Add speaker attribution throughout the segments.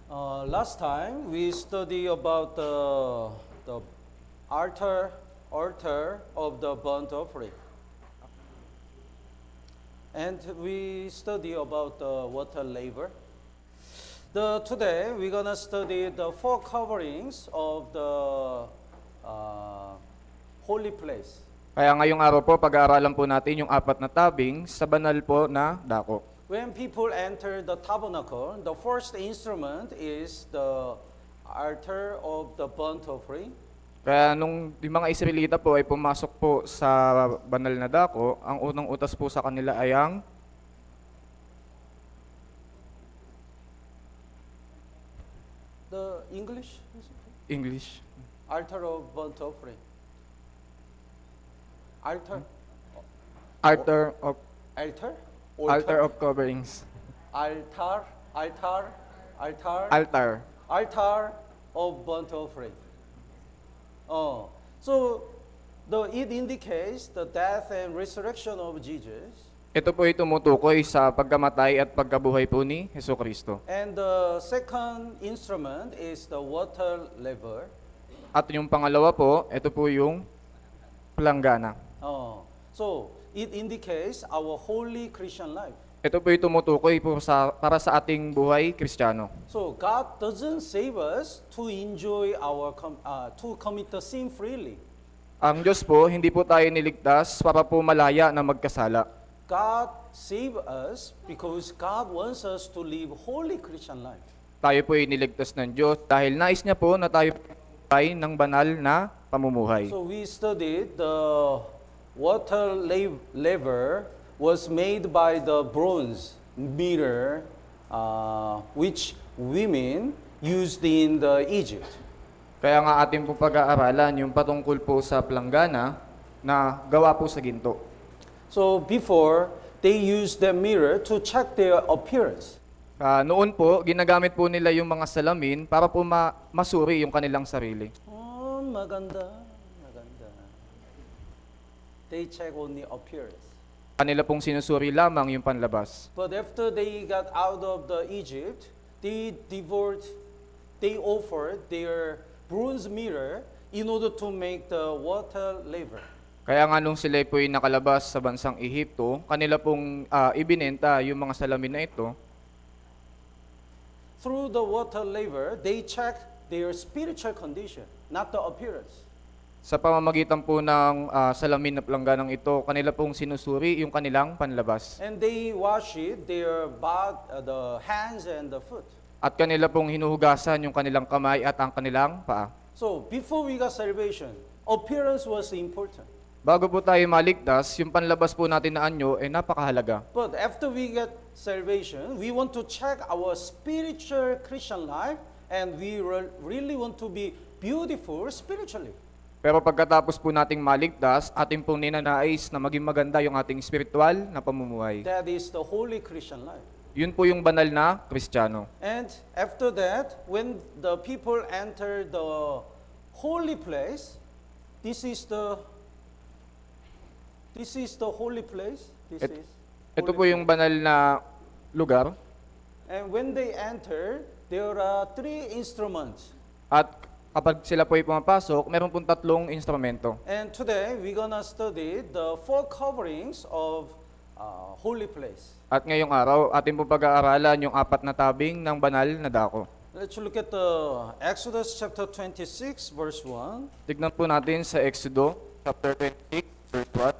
Speaker 1: Last time we studied about the altar of the burnt offering. And we study about the water laver. Today we're gonna study the four coverings of the holy place.
Speaker 2: Kaya ngayong araw po, pag-aaralan po natin yung apat na tabing sa banal po na dako.
Speaker 1: When people enter the tabernacle, the first instrument is the altar of the burnt offering.
Speaker 2: Kaya nung yung mga Israelita po ay pumasok po sa banal na dako, ang unang utas po sa kanila ay ang
Speaker 1: The English?
Speaker 2: English.
Speaker 1: Altar of burnt offering. Altar?
Speaker 2: Altar of
Speaker 1: Altar?
Speaker 2: Altar of coverings.
Speaker 1: Altar? Altar? Altar?
Speaker 2: Altar.
Speaker 1: Altar of burnt offering. Oh, so it indicates the death and resurrection of Jesus.
Speaker 2: Ito po ay tumutukoy sa pagkamatay at pagkabuhay po ni Hesukristo.
Speaker 1: And the second instrument is the water laver.
Speaker 2: At yung pangalawa po, ito po yung palanggana.
Speaker 1: Oh, so it indicates our holy Christian life.
Speaker 2: Ito po ay tumutukoy po para sa ating buhay Kristiyano.
Speaker 1: So God doesn't save us to enjoy to commit the sin freely.
Speaker 2: Ang Diyos po, hindi po tayo niligtas para po malaya na magkasala.
Speaker 1: God save us because God wants us to live holy Christian life.
Speaker 2: Tayo po ay niligtas ng Diyos dahil nais niya po na tayo ay ng banal na pamumuhay.
Speaker 1: So we studied the water laver was made by the bronze mirror which women used in the Egypt.
Speaker 2: Kaya nga ating po pag-aaralan yung patungkol po sa palanggana na gawa po sa ginto.
Speaker 1: So before, they used the mirror to check their appearance.
Speaker 2: Noon po, ginagamit po nila yung mga salamin para po masuri yung kanilang sarili.
Speaker 1: Oh, maganda, maganda. They check only appearance.
Speaker 2: Kanila pong sinusuri lamang yung panlabas.
Speaker 1: But after they got out of the Egypt, they offered their bronze mirror in order to make the water laver.
Speaker 2: Kaya nga nung sila po ay nakalabas sa bansang Ehipto, kanila pong ibinenta yung mga salamin na ito.
Speaker 1: Through the water laver, they checked their spiritual condition, not the appearance.
Speaker 2: Sa pamamagitan po ng salamin na palangganang ito, kanila pong sinusuri yung kanilang panlabas.
Speaker 1: And they wash it, the hands and the foot.
Speaker 2: At kanila pong hinuhugasan yung kanilang kamay at ang kanilang paa.
Speaker 1: So before we got salvation, appearance was important.
Speaker 2: Bago po tayo maligtas, yung panlabas po natin na anyo ay napakahalaga.
Speaker 1: But after we get salvation, we want to check our spiritual Christian life and we really want to be beautiful spiritually.
Speaker 2: Pero pagkatapos po nating maligtas, ating pong ninanais na maging maganda yung ating spiritual na pamumuhay.
Speaker 1: That is the holy Christian life.
Speaker 2: Yun po yung banal na Kristiyano.
Speaker 1: And after that, when the people enter the holy place, this is the holy place.
Speaker 2: Ito po yung banal na lugar.
Speaker 1: And when they enter, there are three instruments.
Speaker 2: At kapag sila po ay pumapasok, meron pong tatlong instrumento.
Speaker 1: And today, we're gonna study the four coverings of holy place.
Speaker 2: At ngayong araw, ating pong pag-aaralan yung apat na tabing ng banal na dako.
Speaker 1: Let's look at the Exodus chapter 26, verse 1.
Speaker 2: Tignan po natin sa Exodo, chapter 26, verse 1.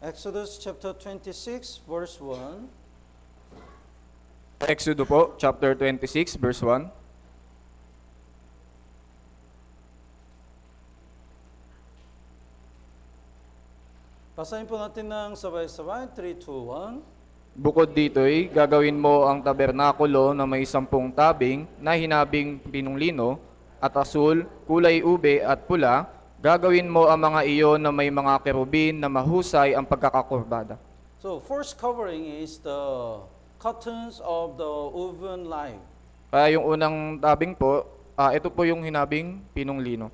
Speaker 1: Exodus chapter 26, verse 1.
Speaker 2: Exodo po, chapter 26, verse 1.
Speaker 1: Basahin po natin ng sabay-sabay. 3, 2, 1.
Speaker 2: Bukod dito'y gagawin mo ang tabernakulo na may 10 tabing na hinabing pinong lino at asul, kulay ube at pula. Gagawin mo ang mga iyon na may mga kerubin na mahusay ang pagkakakurbada.
Speaker 1: So, first covering is the curtains of the woven line.
Speaker 2: Kaya yung unang tabing po, ito po yung hinabing pinong lino.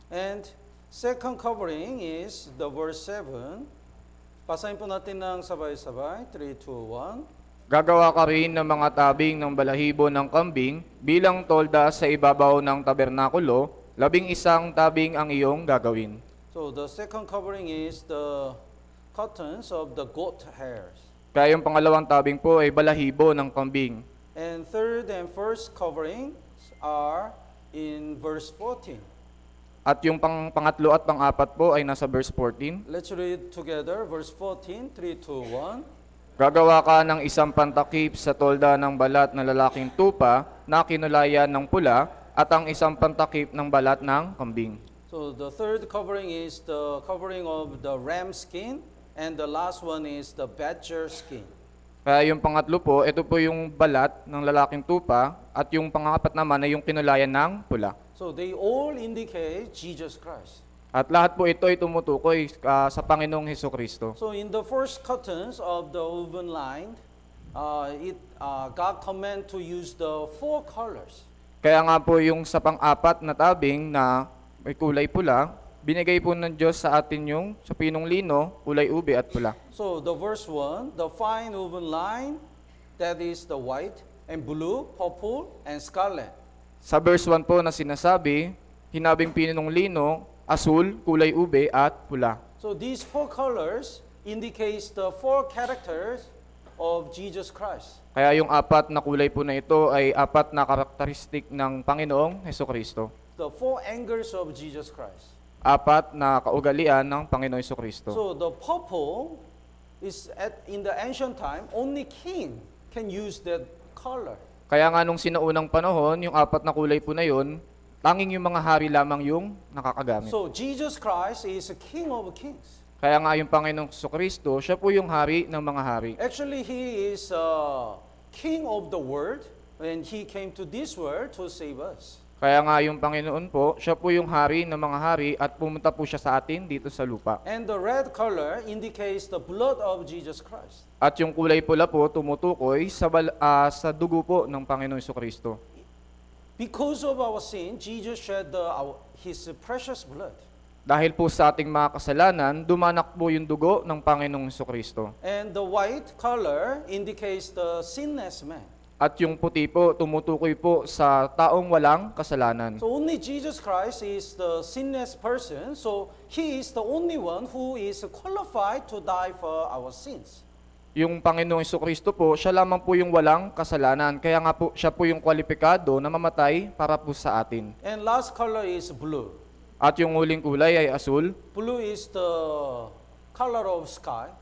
Speaker 1: And second covering is the verse 7. Basahin po natin ng sabay-sabay. 3, 2, 1.
Speaker 2: Gagawa ka rin ng mga tabing ng balahibo ng kambing bilang tolda sa ibabaw ng tabernakulo, 11 tabing ang iyong gagawin.
Speaker 1: So the second covering is the cottons of the goat hairs.
Speaker 2: Kaya yung pangalawang tabing po ay balahibo ng kambing.
Speaker 1: And third and first coverings are in verse 14.
Speaker 2: At yung pangatlo at pang-apat po ay nasa verse 14.
Speaker 1: Let's read together. Verse 14, 3, 2, 1.
Speaker 2: Gagawa ka ng isang pantakip sa tolda ng balat na lalaking tupa na kinulayan ng pula at ang isang pantakip ng balat ng kambing.
Speaker 1: So the third covering is the covering of the ram skin, and the last one is the badger skin.
Speaker 2: Kaya yung pangatlo po, ito po yung balat ng lalaking tupa at yung pangapat naman ay yung kinulayan ng pula.
Speaker 1: So they all indicate Jesus Christ.
Speaker 2: At lahat po ito ay tumutukoy sa Panginoong Hesukristo.
Speaker 1: So in the first cottons of the woven line, God command to use the 4 colors.
Speaker 2: Kaya nga po yung sa pang-apat na tabing na may kulay pula, binigay po ng Diyos sa atin yung sa pinong lino, kulay ube at pula.
Speaker 1: So the verse 1, the fine woven line, that is the white and blue, purple, and scarlet.
Speaker 2: Sa verse 1 po na sinasabi, hinabing pinong lino, asul, kulay ube at pula.
Speaker 1: So these 4 colors indicates the 4 characters of Jesus Christ.
Speaker 2: Kaya yung apat na kulay po na ito ay apat na karakteristik ng Panginoong Hesukristo.
Speaker 1: The 4 angles of Jesus Christ.
Speaker 2: Apat na kaugalian ng Panginoong Hesukristo.
Speaker 1: So the purple is in the ancient time, only king can use that color.
Speaker 2: Kaya nga nung sinaunang panahon, yung apat na kulay po na yun, tanging yung mga hari lamang yung nakakagamit.
Speaker 1: So Jesus Christ is a king of kings.
Speaker 2: Kaya nga yung Panginoong Hesukristo, siya po yung hari ng mga hari.
Speaker 1: Actually, he is king of the world when he came to this world to save us.
Speaker 2: Kaya nga yung Panginoon po, siya po yung hari ng mga hari at pumunta po siya sa atin dito sa lupa.
Speaker 1: And the red color indicates the blood of Jesus Christ.
Speaker 2: At yung kulay pula po tumutukoy sa dugo po ng Panginoong Hesukristo.
Speaker 1: Because of our sin, Jesus shed his precious blood.
Speaker 2: Dahil po sa ating mga kasalanan, dumanak po yung dugo ng Panginoong Hesukristo.
Speaker 1: And the white color indicates the sinless man.
Speaker 2: At yung puti po tumutukoy po sa taong walang kasalanan.
Speaker 1: So only Jesus Christ is the sinless person, so he is the only one who is qualified to die for our sins.
Speaker 2: Yung Panginoong Hesukristo po, siya lamang po yung walang kasalanan. Kaya nga po, siya po yung kwalipikado na mamatay para po sa atin.
Speaker 1: And last color is blue.
Speaker 2: At yung huling kulay ay asul.
Speaker 1: Blue is the color of sky.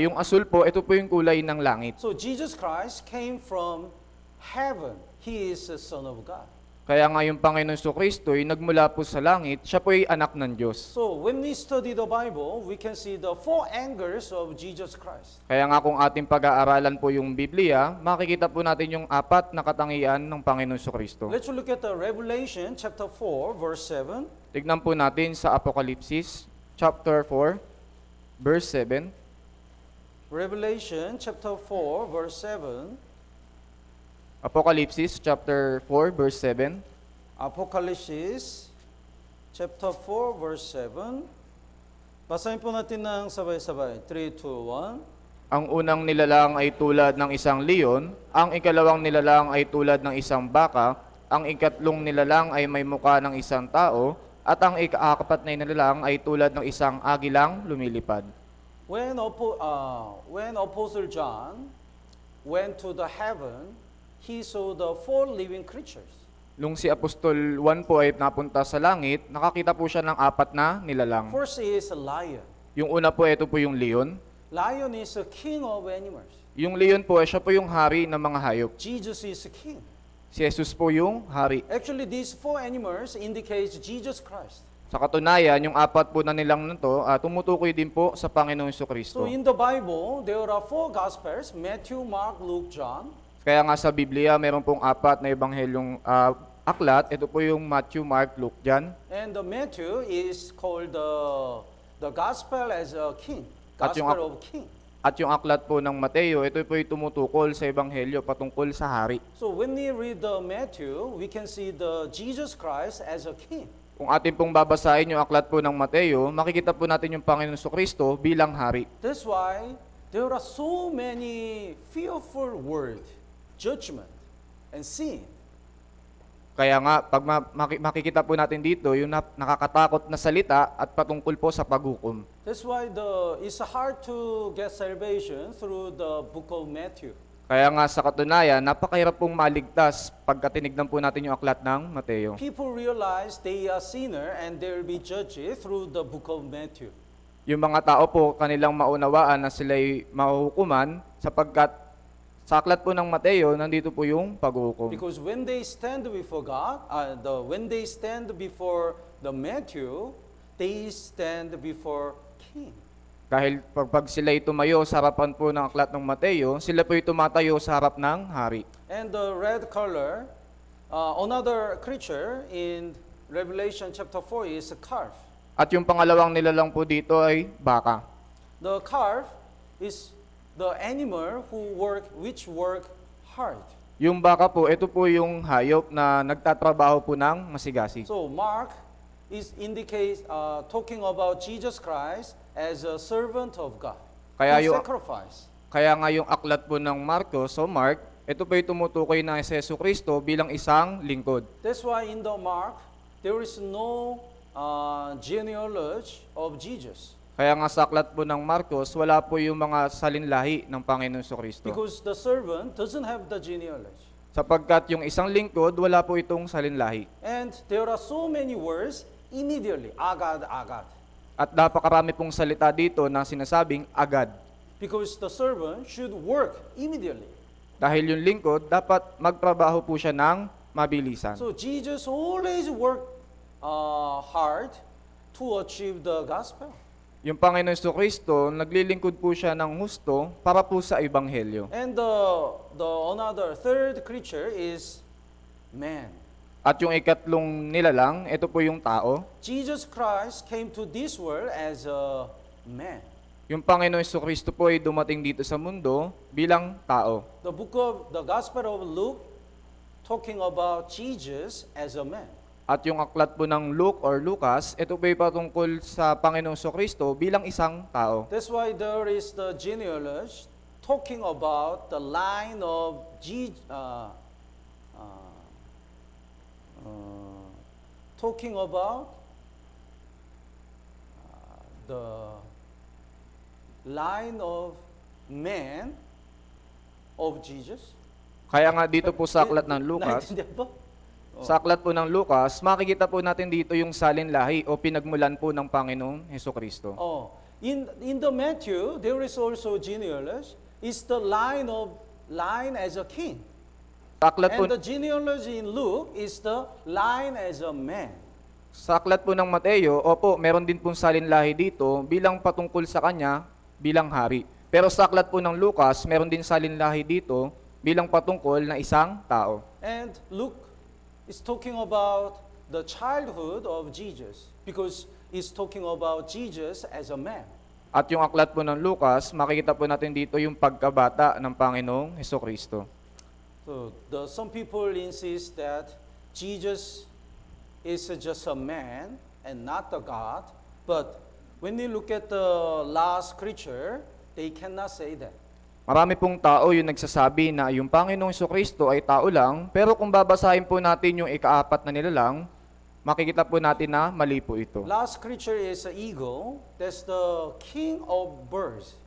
Speaker 2: Yung asul po, ito po yung kulay ng langit.
Speaker 1: So Jesus Christ came from heaven. He is the Son of God.
Speaker 2: Kaya nga yung Panginoong Hesukristo ay nagmula po sa langit, siya po ay anak ng Diyos.
Speaker 1: So when we study the Bible, we can see the 4 angles of Jesus Christ.
Speaker 2: Kaya nga kung ating pag-aaralan po yung Biblia, makikita po natin yung apat na katangian ng Panginoong Hesukristo.
Speaker 1: Let's look at the Revelation chapter 4 verse 7.
Speaker 2: Tignan po natin sa Apokalipsis chapter 4 verse 7.
Speaker 1: Revelation chapter 4 verse 7.
Speaker 2: Apokalipsis chapter 4 verse 7.
Speaker 1: Apocalypse chapter 4 verse 7. Basahin po natin ng sabay-sabay. 3, 2, 1.
Speaker 2: Ang unang nilalang ay tulad ng isang leon, ang ikalawang nilalang ay tulad ng isang baka, ang ikatlong nilalang ay may muka ng isang tao, at ang ikaapat na nilalang ay tulad ng isang agilang lumilipad.
Speaker 1: When Apostle John went to the heaven, he saw the 4 living creatures.
Speaker 2: Nung si Apostol Juan po ay napunta sa langit, nakakita po siya ng apat na nilalang.
Speaker 1: First is a lion.
Speaker 2: Yung una po, ito po yung leon.
Speaker 1: Lion is a king of animals.
Speaker 2: Yung leon po, siya po yung hari ng mga hayop.
Speaker 1: Jesus is a king.
Speaker 2: Si Jesus po yung hari.
Speaker 1: Actually, these 4 animals indicates Jesus Christ.
Speaker 2: Sa katunayan, yung apat po na nilang nito, tumutukoy din po sa Panginoong Hesukristo.
Speaker 1: So in the Bible, there are 4 Gospels, Matthew, Mark, Luke, John.
Speaker 2: Kaya nga sa Biblia, meron pong apat na ebanghelyong aklat. Ito po yung Matthew, Mark, Luke, John.
Speaker 1: And the Matthew is called the Gospel as a king.
Speaker 2: At yung
Speaker 1: Gospel of king.
Speaker 2: At yung aklat po ng Mateo, ito po yung tumutukol sa ebanghelyo patungkol sa hari.
Speaker 1: So when we read the Matthew, we can see the Jesus Christ as a king.
Speaker 2: Kung atin pong babasahin yung aklat po ng Mateo, makikita po natin yung Panginoon Kristo bilang hari.
Speaker 1: That's why there are so many fearful words, judgment, and sin.
Speaker 2: Kaya nga, pag makikita po natin dito, yung nakakatakot na salita at patungkol po sa paghukom.
Speaker 1: That's why it's hard to get salvation through the book of Matthew.
Speaker 2: Kaya nga sa katunayan, napakahirap pong maligtas pagka tinignan po natin yung aklat ng Mateo.
Speaker 1: People realize they are sinner and they will be judged through the book of Matthew.
Speaker 2: Yung mga tao po, kanilang maunawaan na sila'y mahuhukuman sapagkat sa aklat po ng Mateo, nandito po yung paghuhukom.
Speaker 1: Because when they stand before God, when they stand before the Matthew, they stand before King.
Speaker 2: Dahil pag sila'y tumayo sa harapan po ng aklat ng Mateo, sila po'y tumatayo sa harap ng hari.
Speaker 1: And the red color, another creature in Revelation chapter 4 is a calf.
Speaker 2: At yung pangalawang nilalang po dito ay baka.
Speaker 1: The calf is the animal which work hard.
Speaker 2: Yung baka po, ito po yung hayop na nagtatrabaho po ng masigasi.
Speaker 1: So Mark talking about Jesus Christ as a servant of God.
Speaker 2: Kaya
Speaker 1: Who
Speaker 2: yung-
Speaker 1: sacrifice.
Speaker 2: Kaya nga yung aklat po ng Marcos o Mark, ito po'y tumutukoy na si Yesu Kristo bilang isang lingkod.
Speaker 1: That's why in the Mark there is no genealogy of Jesus.
Speaker 2: Kaya nga sa aklat po ng Marcos, wala po yung mga salinlahi ng Panginoon Kristo.
Speaker 1: Because the servant doesn't have the genealogy.
Speaker 2: Sapagkat yung isang lingkod, wala po itong salinlahi.
Speaker 1: And there are so many words immediately, agad, agad.
Speaker 2: At napakarami pong salita dito na sinasabing agad.
Speaker 1: Because the servant should work immediately.
Speaker 2: Dahil yung lingkod, dapat magtrabaho po siya ng mabilisan.
Speaker 1: So Jesus always worked hard to achieve the gospel.
Speaker 2: Yung Panginoon Kristo, naglilingkod po siya ng husto para po sa ebanghelyo.
Speaker 1: And another third creature is man.
Speaker 2: At yung ikatlong nilalang, ito po yung tao.
Speaker 1: Jesus Christ came to this world as a man.
Speaker 2: Yung Panginoon Kristo po ay dumating dito sa mundo bilang tao.
Speaker 1: The Gospel of Luke talking about Jesus as a man.
Speaker 2: At yung aklat po ng Luke or Lucas, ito po ay patungkol sa Panginoong Kristo bilang isang tao.
Speaker 1: That's why there is the genealogy talking about the line of talking about the line of man of Jesus.
Speaker 2: Kaya nga dito po sa aklat ng Lucas,
Speaker 1: Naintindihan ba?
Speaker 2: sa aklat po ng Lucas, makikita po natin dito yung salinlahi o pinagmulan po ng Panginoong Kristo.
Speaker 1: Oh, in the Matthew, there is also genealogy. It's the line as a king.
Speaker 2: Sa aklat po,
Speaker 1: And the genealogy in Luke is the line as a man.
Speaker 2: sa aklat po ng Mateo, opo, meron din pong salinlahi dito bilang patungkol sa kanya bilang hari. Pero sa aklat po ng Lucas, meron din salinlahi dito bilang patungkol na isang tao.
Speaker 1: And Luke is talking about the childhood of Jesus because it's talking about Jesus as a man.
Speaker 2: At yung aklat po ng Lucas, makikita po natin dito yung pagkabata ng Panginoong Kristo.
Speaker 1: So some people insist that Jesus is just a man and not a God. But when you look at the last creature, they cannot say that.
Speaker 2: Marami pong tao yung nagsasabi na yung Panginoong Kristo ay tao lang, pero kung babasahin po natin yung ikaapat na nilalang, makikita po natin na mali po ito.
Speaker 1: Last creature is an eagle. That's the king of birds.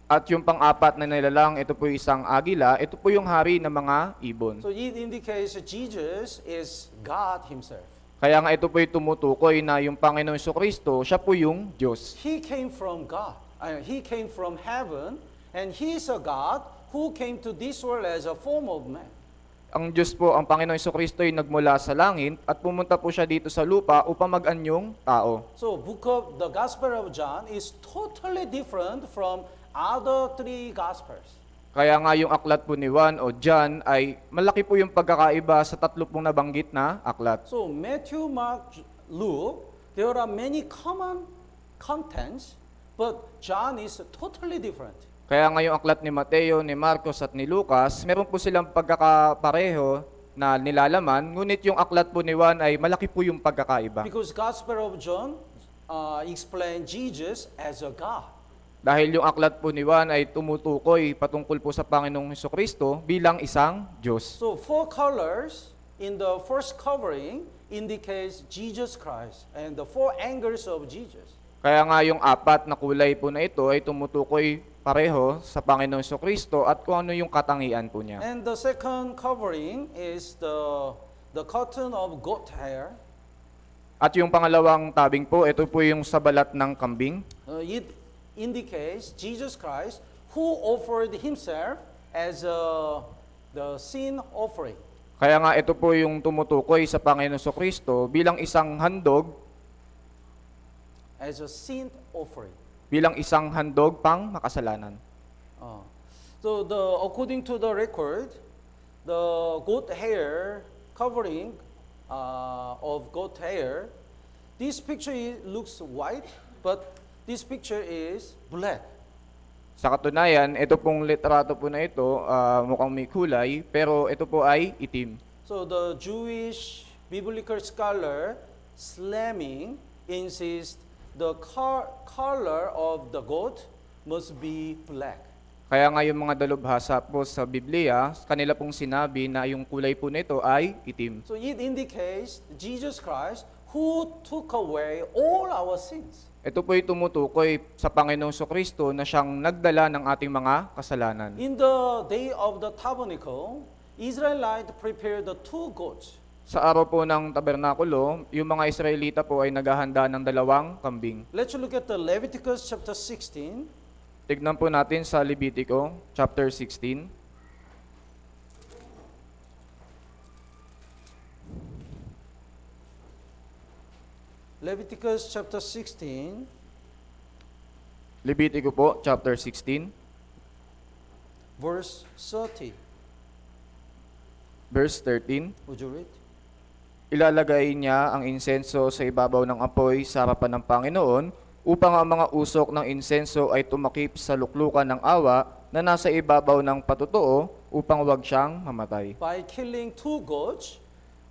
Speaker 2: At yung pang-apat na nilalang, ito po isang agila, ito po yung hari ng mga ibon.
Speaker 1: So it indicates that Jesus is God himself.
Speaker 2: Kaya nga ito po yung tumutukoy na yung Panginoong Kristo, siya po yung Diyos.
Speaker 1: He came from God. He came from heaven, and he is a God who came to this world as a form of man.
Speaker 2: Ang Diyos po, ang Panginoong Kristo ay nagmula sa langit at pumunta po siya dito sa lupa upang mag-anyong tao.
Speaker 1: So the Gospel of John is totally different from other three Gospels.
Speaker 2: Kaya nga yung aklat po ni Juan o John ay malaki po yung pagkakaiba sa tatlo pong nabanggit na aklat.
Speaker 1: So Matthew, Mark, Luke, there are many common contents, but John is totally different.
Speaker 2: Kaya nga yung aklat ni Mateo, ni Marcos at ni Lucas, meron po silang pagkakapareho, na nilalaman, ngunit yung aklat po ni Juan ay malaki po yung pagkakaiba.
Speaker 1: Because Gospel of John explain Jesus as a God.
Speaker 2: Dahil yung aklat po ni Juan ay tumutukoy patungkol po sa Panginoong Hesukristo bilang isang Diyos.
Speaker 1: So four colors in the first covering indicates Jesus Christ and the four angles of Jesus.
Speaker 2: Kaya nga yung apat na kulay po na ito ay tumutukoy pareho sa Panginoong Hesukristo at kung ano yung katangian po niya.
Speaker 1: And the second covering is the cotton of goat hair.
Speaker 2: At yung pangalawang tabing po, ito po yung sa balat ng kambing.
Speaker 1: It indicates Jesus Christ who offered himself as the sin offering.
Speaker 2: Kaya nga ito po yung tumutukoy sa Panginoong Hesukristo bilang isang handog,
Speaker 1: As a sin offering.
Speaker 2: bilang isang handog pang makasalanan.
Speaker 1: So according to the record, the goat hair covering of goat hair, this picture looks white, but this picture is black.
Speaker 2: Sa katunayan, ito pong litrato po na ito, mukhang may kulay, pero ito po ay itim.
Speaker 1: So the Jewish biblical scholar Slamming insists the color of the goat must be black.
Speaker 2: Kaya nga yung mga dalubhasa po sa Biblia, kanila pong sinabi na yung kulay po nito ay itim.
Speaker 1: So it indicates Jesus Christ who took away all our sins.
Speaker 2: Ito po ay tumutukoy sa Panginoong Hesukristo na siyang nagdala ng ating mga kasalanan.
Speaker 1: In the day of the tabernacle, Israelites prepared the two goats.
Speaker 2: Sa araw po ng tabernakulo, yung mga Israelita po ay naghahanda ng dalawang kambing.
Speaker 1: Let's look at the Leviticus chapter 16.
Speaker 2: Tignan po natin sa Levitico chapter 16.
Speaker 1: Leviticus chapter 16,
Speaker 2: Levitico po chapter 16,
Speaker 1: verse 30.
Speaker 2: verse 13.
Speaker 1: Would you read?
Speaker 2: Ilalagay niya ang insenso sa ibabaw ng apoy sa harapan ng Panginoon upang ang mga usok ng insenso ay tumakip sa luklukan ng awa na nasa ibabaw ng patutuo upang wag siyang mamatay.
Speaker 1: By killing two goats,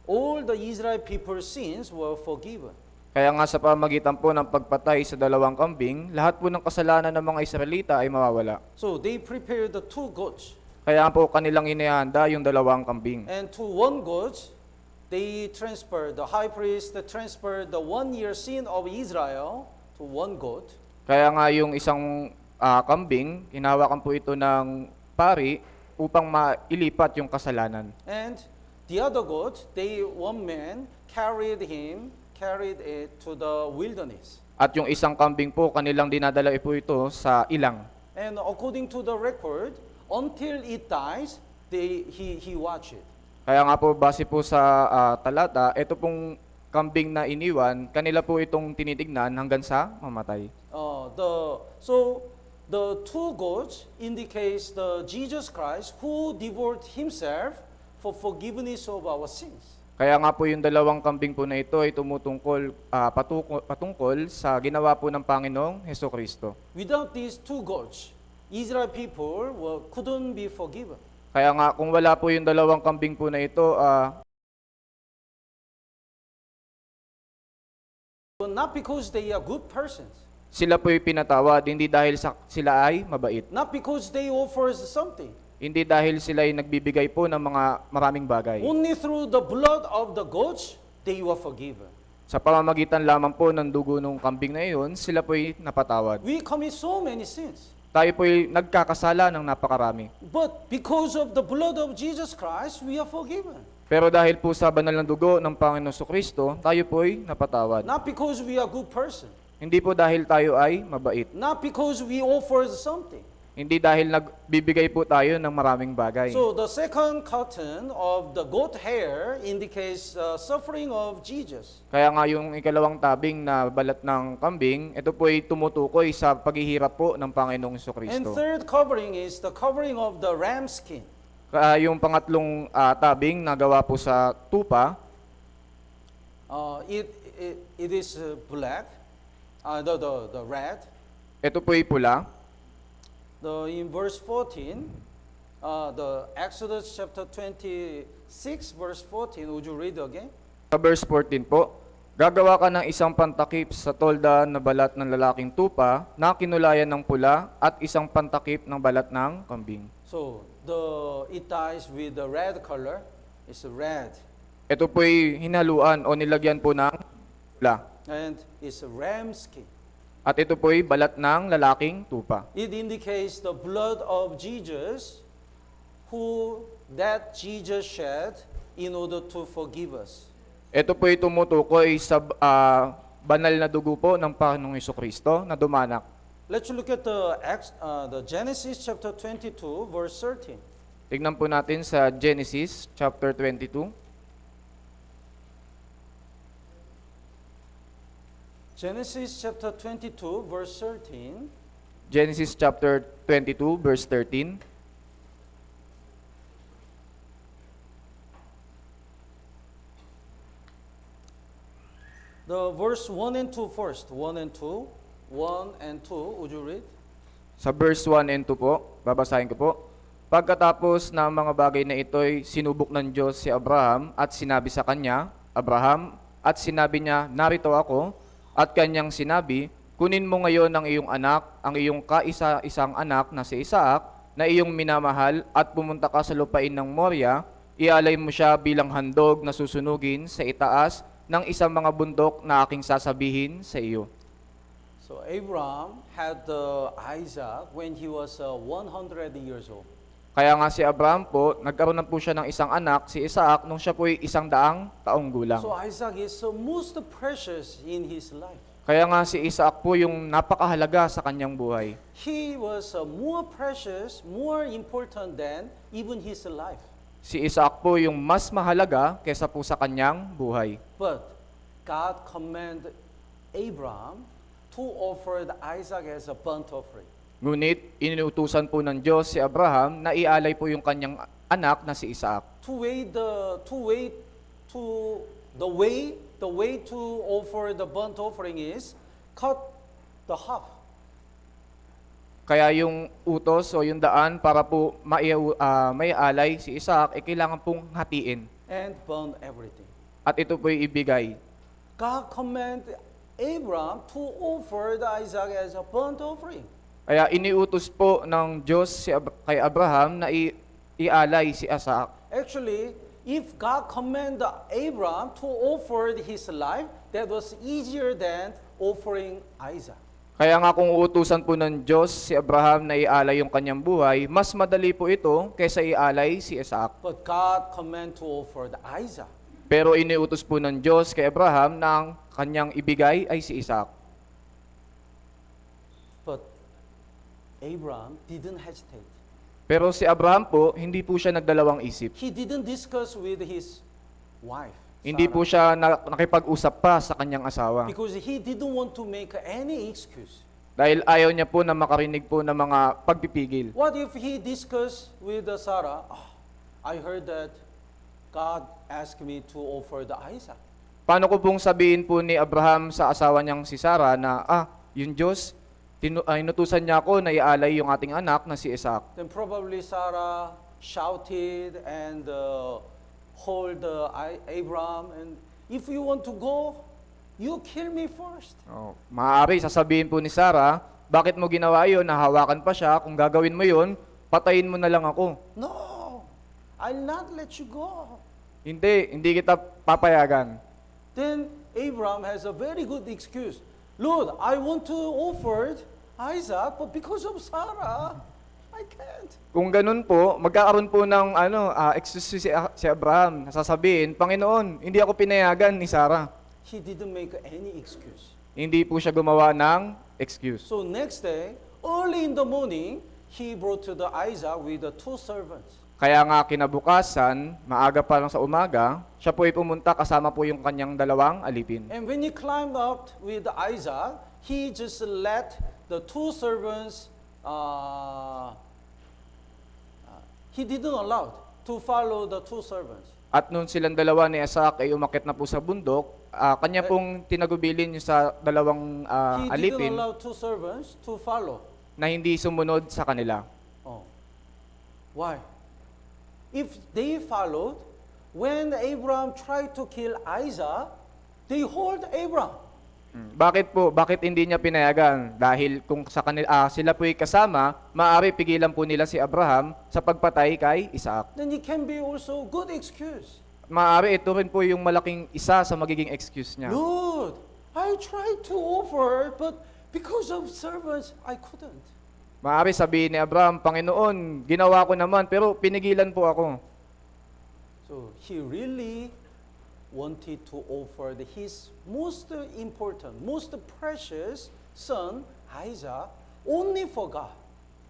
Speaker 1: all the Israel people's sins were forgiven.
Speaker 2: Kaya nga sa pamagitan po ng pagpatay sa dalawang kambing, lahat po ng kasalanan ng mga Israelita ay mawawala.
Speaker 1: So they prepared the two goats.
Speaker 2: Kaya po kanilang inihanda yung dalawang kambing.
Speaker 1: And to one goat, they transferred, the high priest transferred the 1 year sin of Israel to one goat.
Speaker 2: Kaya nga yung isang kambing, hinawakan po ito ng pari upang mailipat yung kasalanan.
Speaker 1: And the other goat, one man carried it to the wilderness.
Speaker 2: At yung isang kambing po, kanilang dinadala po ito sa ilang.
Speaker 1: And according to the record, until it dies, he watched it.
Speaker 2: Kaya nga po, base po sa talata, ito pong kambing na iniwan, kanila po itong tinitignan hanggang sa mamatay.
Speaker 1: So the two goats indicates the Jesus Christ who devoted himself for forgiveness of our sins.
Speaker 2: Kaya nga po yung dalawang kambing po na ito ay patungkol sa ginawa po ng Panginoong Hesukristo.
Speaker 1: Without these two goats, Israel people couldn't be forgiven.
Speaker 2: Kaya nga kung wala po yung dalawang kambing po na ito,
Speaker 1: But not because they are good persons.
Speaker 2: sila po yung pinatawad, hindi dahil sila ay mabait.
Speaker 1: Not because they offers something.
Speaker 2: Hindi dahil sila ay nagbibigay po ng mga maraming bagay.
Speaker 1: Only through the blood of the goats, they were forgiven.
Speaker 2: Sa pamamagitan lamang po ng dugo ng kambing na iyon, sila po ay napatawad.
Speaker 1: We commit so many sins.
Speaker 2: Tayo po ay nagkakasala ng napakarami.
Speaker 1: But because of the blood of Jesus Christ, we are forgiven.
Speaker 2: Pero dahil po sa banal na dugo ng Panginoon Jesucristo, tayo po ay napatawad.
Speaker 1: Not because we are good person.
Speaker 2: Hindi po dahil tayo ay mabait.
Speaker 1: Not because we offer something.
Speaker 2: Hindi dahil nagbibigay po tayo ng maraming bagay.
Speaker 1: So the second cotton of the goat hair indicates suffering of Jesus.
Speaker 2: Kaya nga yung ikalawang tabing na balat ng kambing, ito po ay tumutukoy sa paghihirap po ng Panginoong
Speaker 1: And
Speaker 2: Jesucristo.
Speaker 1: third covering is the covering of the ram skin.
Speaker 2: Kaya yung pangatlong tabing na gawa po sa tupa,
Speaker 1: It is black, the red.
Speaker 2: ito po ay pula.
Speaker 1: In verse 14, the Exodus chapter 26 verse 14. Would you read again?
Speaker 2: Sa verse 14 po, gagawa ka ng isang pantakip sa tolda na balat ng lalaking tupa na kinulayan ng pula at isang pantakip ng balat ng kambing.
Speaker 1: So it ties with the red color. It's red,
Speaker 2: Ito po'y hinaluan o nilagyan po ng pula.
Speaker 1: and it's ram skin.
Speaker 2: At ito po'y balat ng lalaking tupa.
Speaker 1: It indicates the blood of Jesus, that Jesus shed in order to forgive us.
Speaker 2: Ito po'y tumutukoy sa banal na dugo po ng Panginoong Jesucristo na dumanak.
Speaker 1: Let's look at the Genesis chapter 22 verse 13.
Speaker 2: Tignan po natin sa Genesis chapter 22.
Speaker 1: Genesis chapter 22 verse 13.
Speaker 2: Genesis chapter 22 verse 13.
Speaker 1: The verse 1 and 2 first. 1 and 2. 1 and 2. Would you read?
Speaker 2: Sa verse 1 and 2 po, babasahin ko po. Pagkatapos ng mga bagay na ito'y sinubok ng Diyos si Abraham at sinabi sa kanya, Abraham, at sinabi niya, narito ako, at kanyang sinabi, kunin mo ngayon ang iyong anak, ang iyong kaisa-isang anak na si Isaac, na iyong minamahal, at pumunta ka sa lupain ng Moria, ialay mo siya bilang handog na susunugin sa itaas ng isang mga bundok na aking sasabihin sa iyo.
Speaker 1: So Abraham had Isaac when he was 100 years old.
Speaker 2: Kaya nga si Abraham po, nagkaroon na po siya ng isang anak, si Isaac, nung siya po'y 100 taong gulang.
Speaker 1: So Isaac is most precious in his life.
Speaker 2: Kaya nga si Isaac po yung napakahalaga sa kanyang buhay.
Speaker 1: He was more precious, more important than even his life.
Speaker 2: Si Isaac po yung mas mahalaga kaysa po sa kanyang buhay.
Speaker 1: But God commanded Abraham to offer Isaac as a burnt offering.
Speaker 2: Ngunit inuutusan po ng Diyos si Abraham na ialay po yung kanyang anak na si Isaac.
Speaker 1: The way to offer the burnt offering is cut the half.
Speaker 2: Kaya yung utos o yung daan para po maialay si Isaac, kailangan pong hatiin.
Speaker 1: And burn everything.
Speaker 2: At ito po'y ibigay.
Speaker 1: God commanded Abraham to offer Isaac as a burnt offering.
Speaker 2: Kaya iniutos po ng Diyos kay Abraham na ialay si Isaac.
Speaker 1: Actually, if God commanded Abraham to offer his life, that was easier than offering Isaac.
Speaker 2: Kaya nga kung uutusan po ng Diyos si Abraham na ialay yung kanyang buhay, mas madali po ito kaysa ialay si Isaac.
Speaker 1: But God commanded to offer Isaac.
Speaker 2: Pero iniutos po ng Diyos kay Abraham na ang kanyang ibigay ay si Isaac.
Speaker 1: But Abraham didn't hesitate.
Speaker 2: Pero si Abraham po, hindi po siya nagdalawang isip.
Speaker 1: He didn't discuss with his wife,
Speaker 2: Hindi po
Speaker 1: Sarah,
Speaker 2: siya nakipag-usap pa sa kanyang asawa.
Speaker 1: because he didn't want to make any excuse.
Speaker 2: Dahil ayaw niya po na makarinig po ng mga pagpipigil.
Speaker 1: What if he discussed with Sarah, I heard that God asked me to offer Isaac.
Speaker 2: Paano ko pong sabihin po ni Abraham sa asawa niyang si Sarah na, yung Diyos, inutusan niya ako na ialay yung ating anak na si Isaac.
Speaker 1: Then probably Sarah shouted and hold Abraham, and if you want to go, you kill me first.
Speaker 2: Maaari, sasabihin po ni Sarah, bakit mo ginawa yun? Nahawakan pa siya. Kung gagawin mo yun, patayin mo na lang ako.
Speaker 1: No, I'll not let you go.
Speaker 2: Hindi kita papayagan.
Speaker 1: Then Abraham has a very good excuse. Lord, I want to offer Isaac, but because of Sarah, I can't.
Speaker 2: Kung ganun po, magkakaroon po ng excuse si Abraham. Sasabihin, Panginoon, hindi ako pinayagan ni Sarah.
Speaker 1: He didn't make any excuse.
Speaker 2: Hindi po siya gumawa ng excuse.
Speaker 1: So next day, early in the morning, he brought to Isaac with the two servants.
Speaker 2: Kaya nga kinabukasan, maaga pa lang sa umaga, siya po ay pumunta kasama po yung kanyang dalawang alipin.
Speaker 1: And when he climbed up with Isaac, he just let the two servants, he didn't allow to follow the two servants.
Speaker 2: At noon silang dalawa ni Isaac ay umakyat na po sa bundok, kanya pong tinagubilin yung sa dalawang
Speaker 1: He didn't
Speaker 2: alipin
Speaker 1: allow two servants to follow.
Speaker 2: na hindi sumunod sa kanila.
Speaker 1: Oh. Why? if they followed, when Abraham tried to kill Isaac, they hold Abraham.
Speaker 2: Bakit po? Bakit hindi niya pinayagan? Dahil kung sila po'y kasama, maaari pigilan po nila si Abraham sa pagpatay kay Isaac.
Speaker 1: Then it can be also good excuse.
Speaker 2: Maaari ito rin po yung malaking isa sa magiging excuse niya.
Speaker 1: Lord, I tried to offer, but because of servants, I couldn't.
Speaker 2: Maaari sabihin ni Abraham, Panginoon, ginawa ko naman pero pinigilan po ako.
Speaker 1: So he really wanted to offer his most important, most precious son, Isaac, only for God.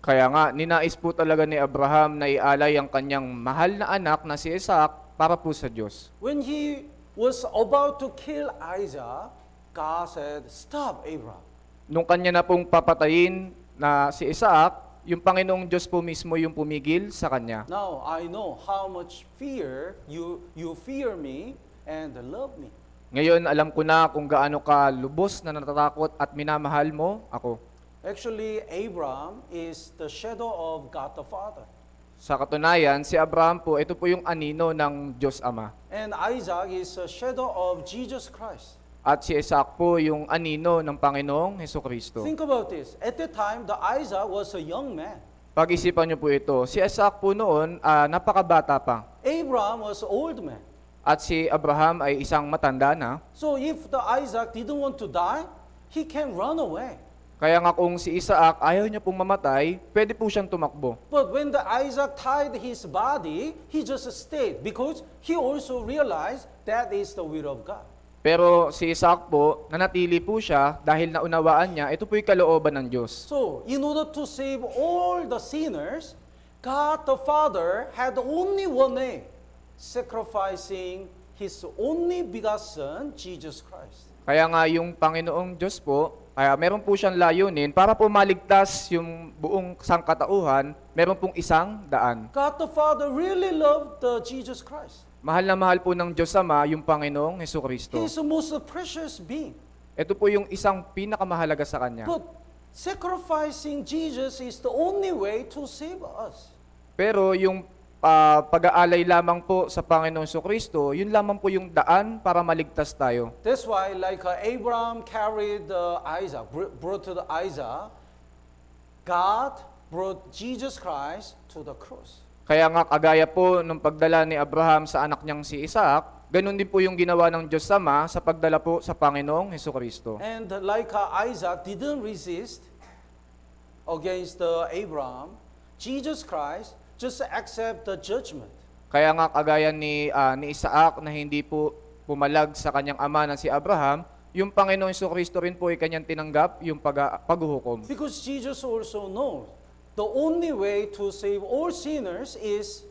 Speaker 2: Kaya nga, ninais po talaga ni Abraham na ialay ang kanyang mahal na anak na si Isaac para po sa Diyos.
Speaker 1: When he was about to kill Isaac, God said, "Stop, Abraham."
Speaker 2: Nung kanya na pong papatayin na si Isaac, yung Panginoong Diyos po mismo yung pumigil sa kanya.
Speaker 1: Now I know how much fear you fear me and love me.
Speaker 2: Ngayon, alam ko na kung gaano ka lubos na natatakot at minamahal mo ako.
Speaker 1: Actually, Abraham is the shadow of God the Father.
Speaker 2: Sa katunayan, si Abraham po, ito po yung anino ng Diyos Ama.
Speaker 1: And Isaac is a shadow of Jesus Christ.
Speaker 2: At si Isaac po yung anino ng Panginoong Hesukristo.
Speaker 1: Think about this. At the time, the Isaac was a young man.
Speaker 2: Pag-isipan niyo po ito, si Isaac po noon, napakabata pa.
Speaker 1: Abraham was an old man.
Speaker 2: At si Abraham ay isang matanda na.
Speaker 1: So if the Isaac didn't want to die, he can run away.
Speaker 2: Kaya nga kung si Isaac ayaw niya pong mamatay, pwede po siyang tumakbo.
Speaker 1: But when the Isaac tied his body, he just stayed because he also realized that is the will of God.
Speaker 2: Pero si Isaac po, nanatili po siya dahil naunawaan niya, ito po'y kalooban ng Diyos.
Speaker 1: So in order to save all the sinners, God the Father had only one aim, sacrificing His only begotten Son, Jesus Christ.
Speaker 2: Kaya nga yung Panginoong Diyos po, meron po siyang layunin para po maligtas yung buong sangkatauhan, meron pong isang daan.
Speaker 1: God the Father really loved Jesus Christ.
Speaker 2: Mahal na mahal po ng Diyos Ama yung Panginoong Hesukristo.
Speaker 1: He is the most precious being.
Speaker 2: Ito po yung isang pinakamahalaga sa Kanya.
Speaker 1: But sacrificing Jesus is the only way to save us.
Speaker 2: Pero yung pag-aalay lamang po sa Panginoong Hesukristo, yun lamang po yung daan para maligtas tayo.
Speaker 1: That's why like Abraham carried Isaac, brought to the Isaac, God brought Jesus Christ to the cross.
Speaker 2: Kaya nga kagaya po nung pagdala ni Abraham sa anak niyang si Isaac, ganun din po yung ginawa ng Diyos Ama sa pagdala po sa Panginoong Hesukristo.
Speaker 1: And like Isaac didn't resist against Abraham, Jesus Christ just accept the judgment.
Speaker 2: Kaya nga kagaya ni Isaac na hindi po pumalag sa kanyang ama na si Abraham, yung Panginoong Hesukristo rin po ay kanyang tinanggap yung paghuhukom.
Speaker 1: Because Jesus also knows the only way to save all sinners is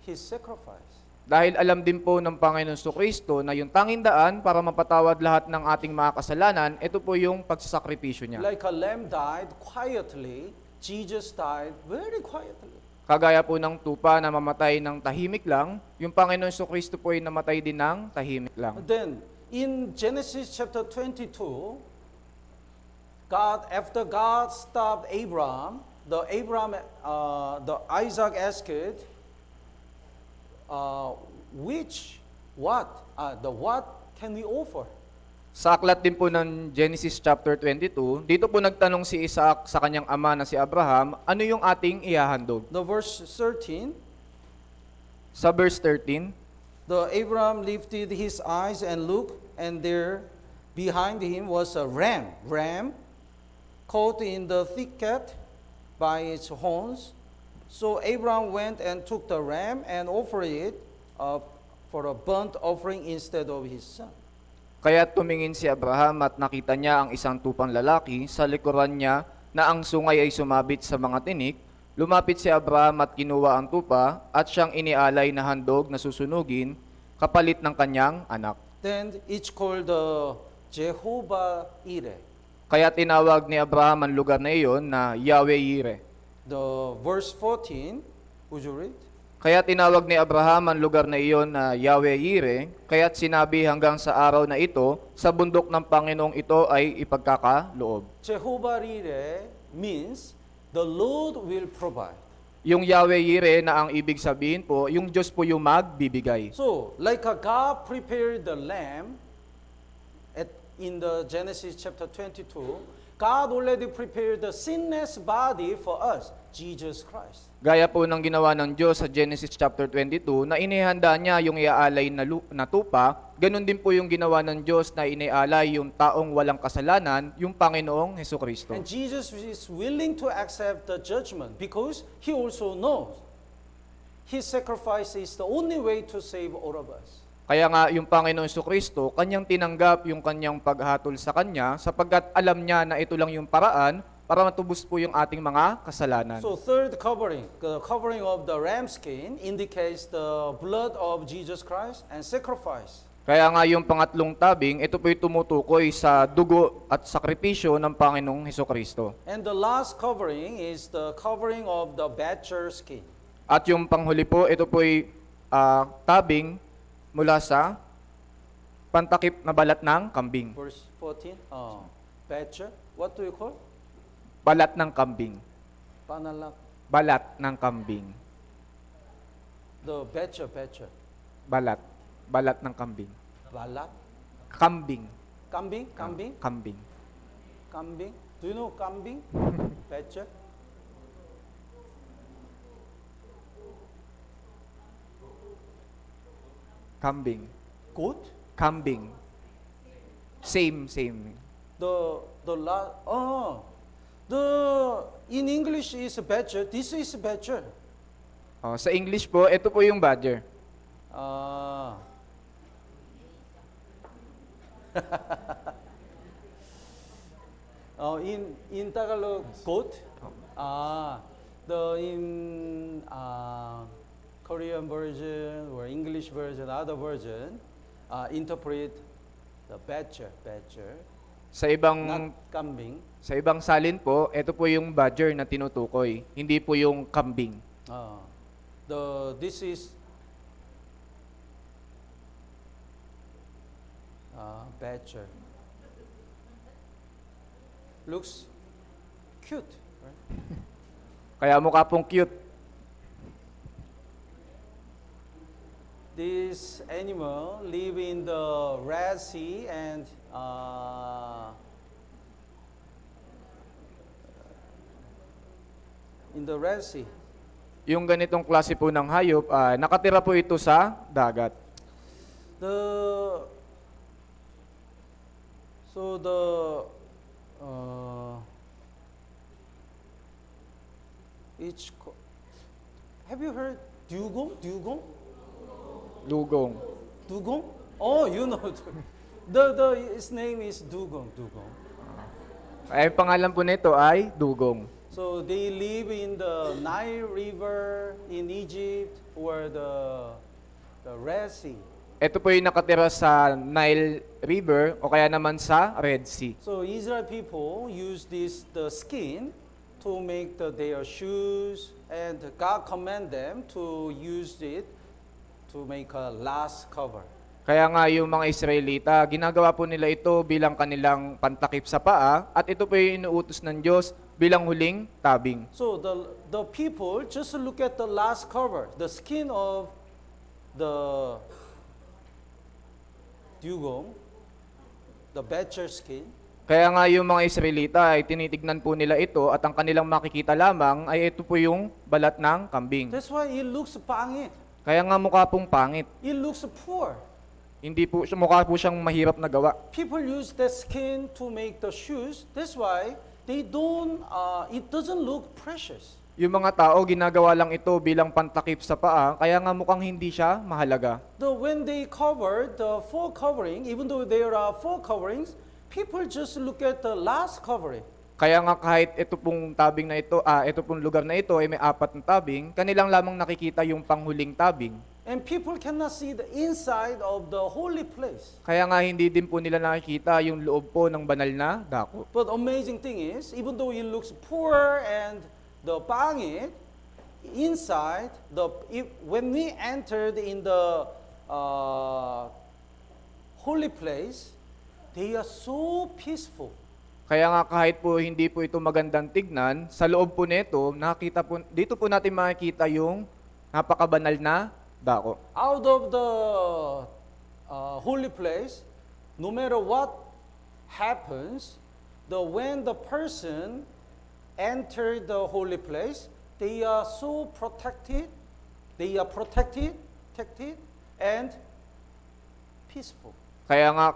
Speaker 1: His sacrifice.
Speaker 2: Dahil alam din po ng Panginoong Hesukristo na yung tanging daan para mapatawad lahat ng ating mga kasalanan, ito po yung pagsasakripisyo niya.
Speaker 1: Like a lamb died quietly, Jesus died very quietly.
Speaker 2: Kagaya po ng tupa na mamatay ng tahimik lang, yung Panginoong Hesukristo po ay namatay din ng tahimik lang.
Speaker 1: Then, in Genesis chapter 22, after God stopped Abraham, the Isaac asked, what can we offer?
Speaker 2: Sa aklat din po ng Genesis chapter 22, dito po nagtanong si Isaac sa kanyang ama na si Abraham, ano yung ating ihahandog?
Speaker 1: The verse 13,
Speaker 2: Sa verse 13,
Speaker 1: the Abraham lifted his eyes and looked, and there behind him was a ram caught in the thicket by its horns. So Abraham went and took the ram and offered it for a burnt offering instead of his son.
Speaker 2: kaya tumingin si Abraham at nakita niya ang isang tupang lalaki sa likuran niya na ang sungay ay sumabit sa mga tinik. Lumapit si Abraham at kinuha ang tupa at siyang inialay na handog na susunugin kapalit ng kanyang anak.
Speaker 1: Then each called Jehovah Ire.
Speaker 2: Kaya tinawag ni Abraham ang lugar na iyon na Yahweh Yireh.
Speaker 1: The verse 14, would you read?
Speaker 2: Kaya tinawag ni Abraham ang lugar na iyon na Yahweh Yireh, kaya't sinabi hanggang sa araw na ito, sa bundok ng Panginoong ito ay ipagkakaloob.
Speaker 1: Jehovah Ire means the Lord will provide.
Speaker 2: Yung Yahweh Yire na ang ibig sabihin po, yung Diyos po yung magbibigay.
Speaker 1: So, like God prepared the lamb in the Genesis chapter 22, God already prepared the sinless body for us, Jesus Christ.
Speaker 2: Gaya po ng ginawa ng Diyos sa Genesis chapter 22 na inihanda niya yung iaalay na tupa, ganun din po yung ginawa ng Diyos na inialay yung taong walang kasalanan, yung Panginoong Hesukristo.
Speaker 1: And Jesus is willing to accept the judgment because He also knows His sacrifice is the only way to save all of us.
Speaker 2: Kaya nga yung Panginoong Hesukristo, kanyang tinanggap yung kanyang paghatol sa kanya sapagkat alam niya na ito lang yung paraan para matubos po yung ating mga kasalanan.
Speaker 1: So third covering, the covering of the ram skin indicates the blood of Jesus Christ and sacrifice.
Speaker 2: Kaya nga yung pangatlong tabing, ito po'y tumutukoy sa dugo at sakripisyo ng Panginoong Hesukristo.
Speaker 1: And the last covering is the covering of the badger skin.
Speaker 2: At yung panghuli po, ito po'y tabing mula sa pantakip na balat ng kambing.
Speaker 1: Verse 14. Badger. What do you call?
Speaker 2: Balat ng kambing.
Speaker 1: Panalak.
Speaker 2: Balat ng kambing.
Speaker 1: The badger.
Speaker 2: Balat. Balat ng kambing.
Speaker 1: Balat.
Speaker 2: Kambing.
Speaker 1: Kambing.
Speaker 2: Kambing.
Speaker 1: Kambing. Do you know kambing? Badger.
Speaker 2: Kambing.
Speaker 1: Goat.
Speaker 2: Kambing. Same.
Speaker 1: In English is badger. This is badger.
Speaker 2: Sa English po, ito po yung badger.
Speaker 1: In Tagalog, goat. Korean version or English version, other version, interpret the badger,
Speaker 2: Sa ibang
Speaker 1: not kambing.
Speaker 2: Sa ibang salin po, ito po yung badger na tinutukoy, hindi po yung kambing.
Speaker 1: This is badger. Looks cute, right?
Speaker 2: Kaya mukha pong cute.
Speaker 1: This animal live in the Red Sea and in the Red Sea.
Speaker 2: Yung ganitong klase po ng hayop, nakatira po ito sa dagat.
Speaker 1: Have you heard dugong?
Speaker 2: Dugong.
Speaker 1: Dugong? Oh, you know. Its name is dugong.
Speaker 2: Ay, ang pangalan po nito ay dugong.
Speaker 1: So they live in the Nile River in Egypt or the Red Sea.
Speaker 2: Ito po yung nakatira sa Nile River o kaya naman sa Red Sea.
Speaker 1: So Israel people use the skin to make their shoes, and God command them to use it to make a last cover.
Speaker 2: Kaya nga yung mga Israelita, ginagawa po nila ito bilang kanilang pantakip sa paa at ito po yung inuutos ng Diyos bilang huling tabing.
Speaker 1: So the people just look at the last cover, the skin of the dugong, the badger skin.
Speaker 2: Kaya nga yung mga Israelita ay tinitignan po nila ito at ang kanilang makikita lamang ay ito po yung balat ng kambing.
Speaker 1: That's why it looks pangit.
Speaker 2: Kaya nga mukha pong pangit.
Speaker 1: It looks poor.
Speaker 2: Hindi po, mukha po siyang mahirap na gawa.
Speaker 1: People use that skin to make the shoes. That's why they don't. It doesn't look precious.
Speaker 2: Yung mga tao, ginagawa lang ito bilang pantakip sa paa, kaya nga mukhang hindi siya mahalaga.
Speaker 1: When they cover the full covering, even though there are four coverings, people just look at the last covering.
Speaker 2: Kaya nga kahit ito pong tabing na ito, ito pong lugar na ito ay may 4 na tabing, kanilang lamang nakikita yung panghuling tabing.
Speaker 1: And people cannot see the inside of the holy place.
Speaker 2: Kaya nga hindi din po nila nakikita yung loob po ng banal na dako.
Speaker 1: But amazing thing is, even though it looks poor and the pangit, inside, when we entered in the holy place, they are so peaceful.
Speaker 2: Kaya nga kahit po hindi po ito magandang tignan, sa loob po nito, dito po natin makikita yung napakabanal na dako.
Speaker 1: Out of the holy place, no matter what happens, when the person enter the holy place, they are so protected, protected and peaceful.
Speaker 2: Kaya nga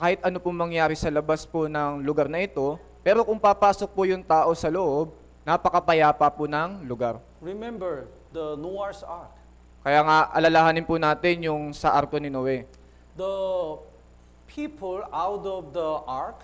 Speaker 2: kahit ano pong mangyari sa labas po ng lugar na ito, pero kung papasok po yung tao sa loob, napakapayapa po ng lugar.
Speaker 1: Remember the Noah's Ark.
Speaker 2: Kaya nga alalahanin po natin yung sa arko ni Noe.
Speaker 1: The people out of the ark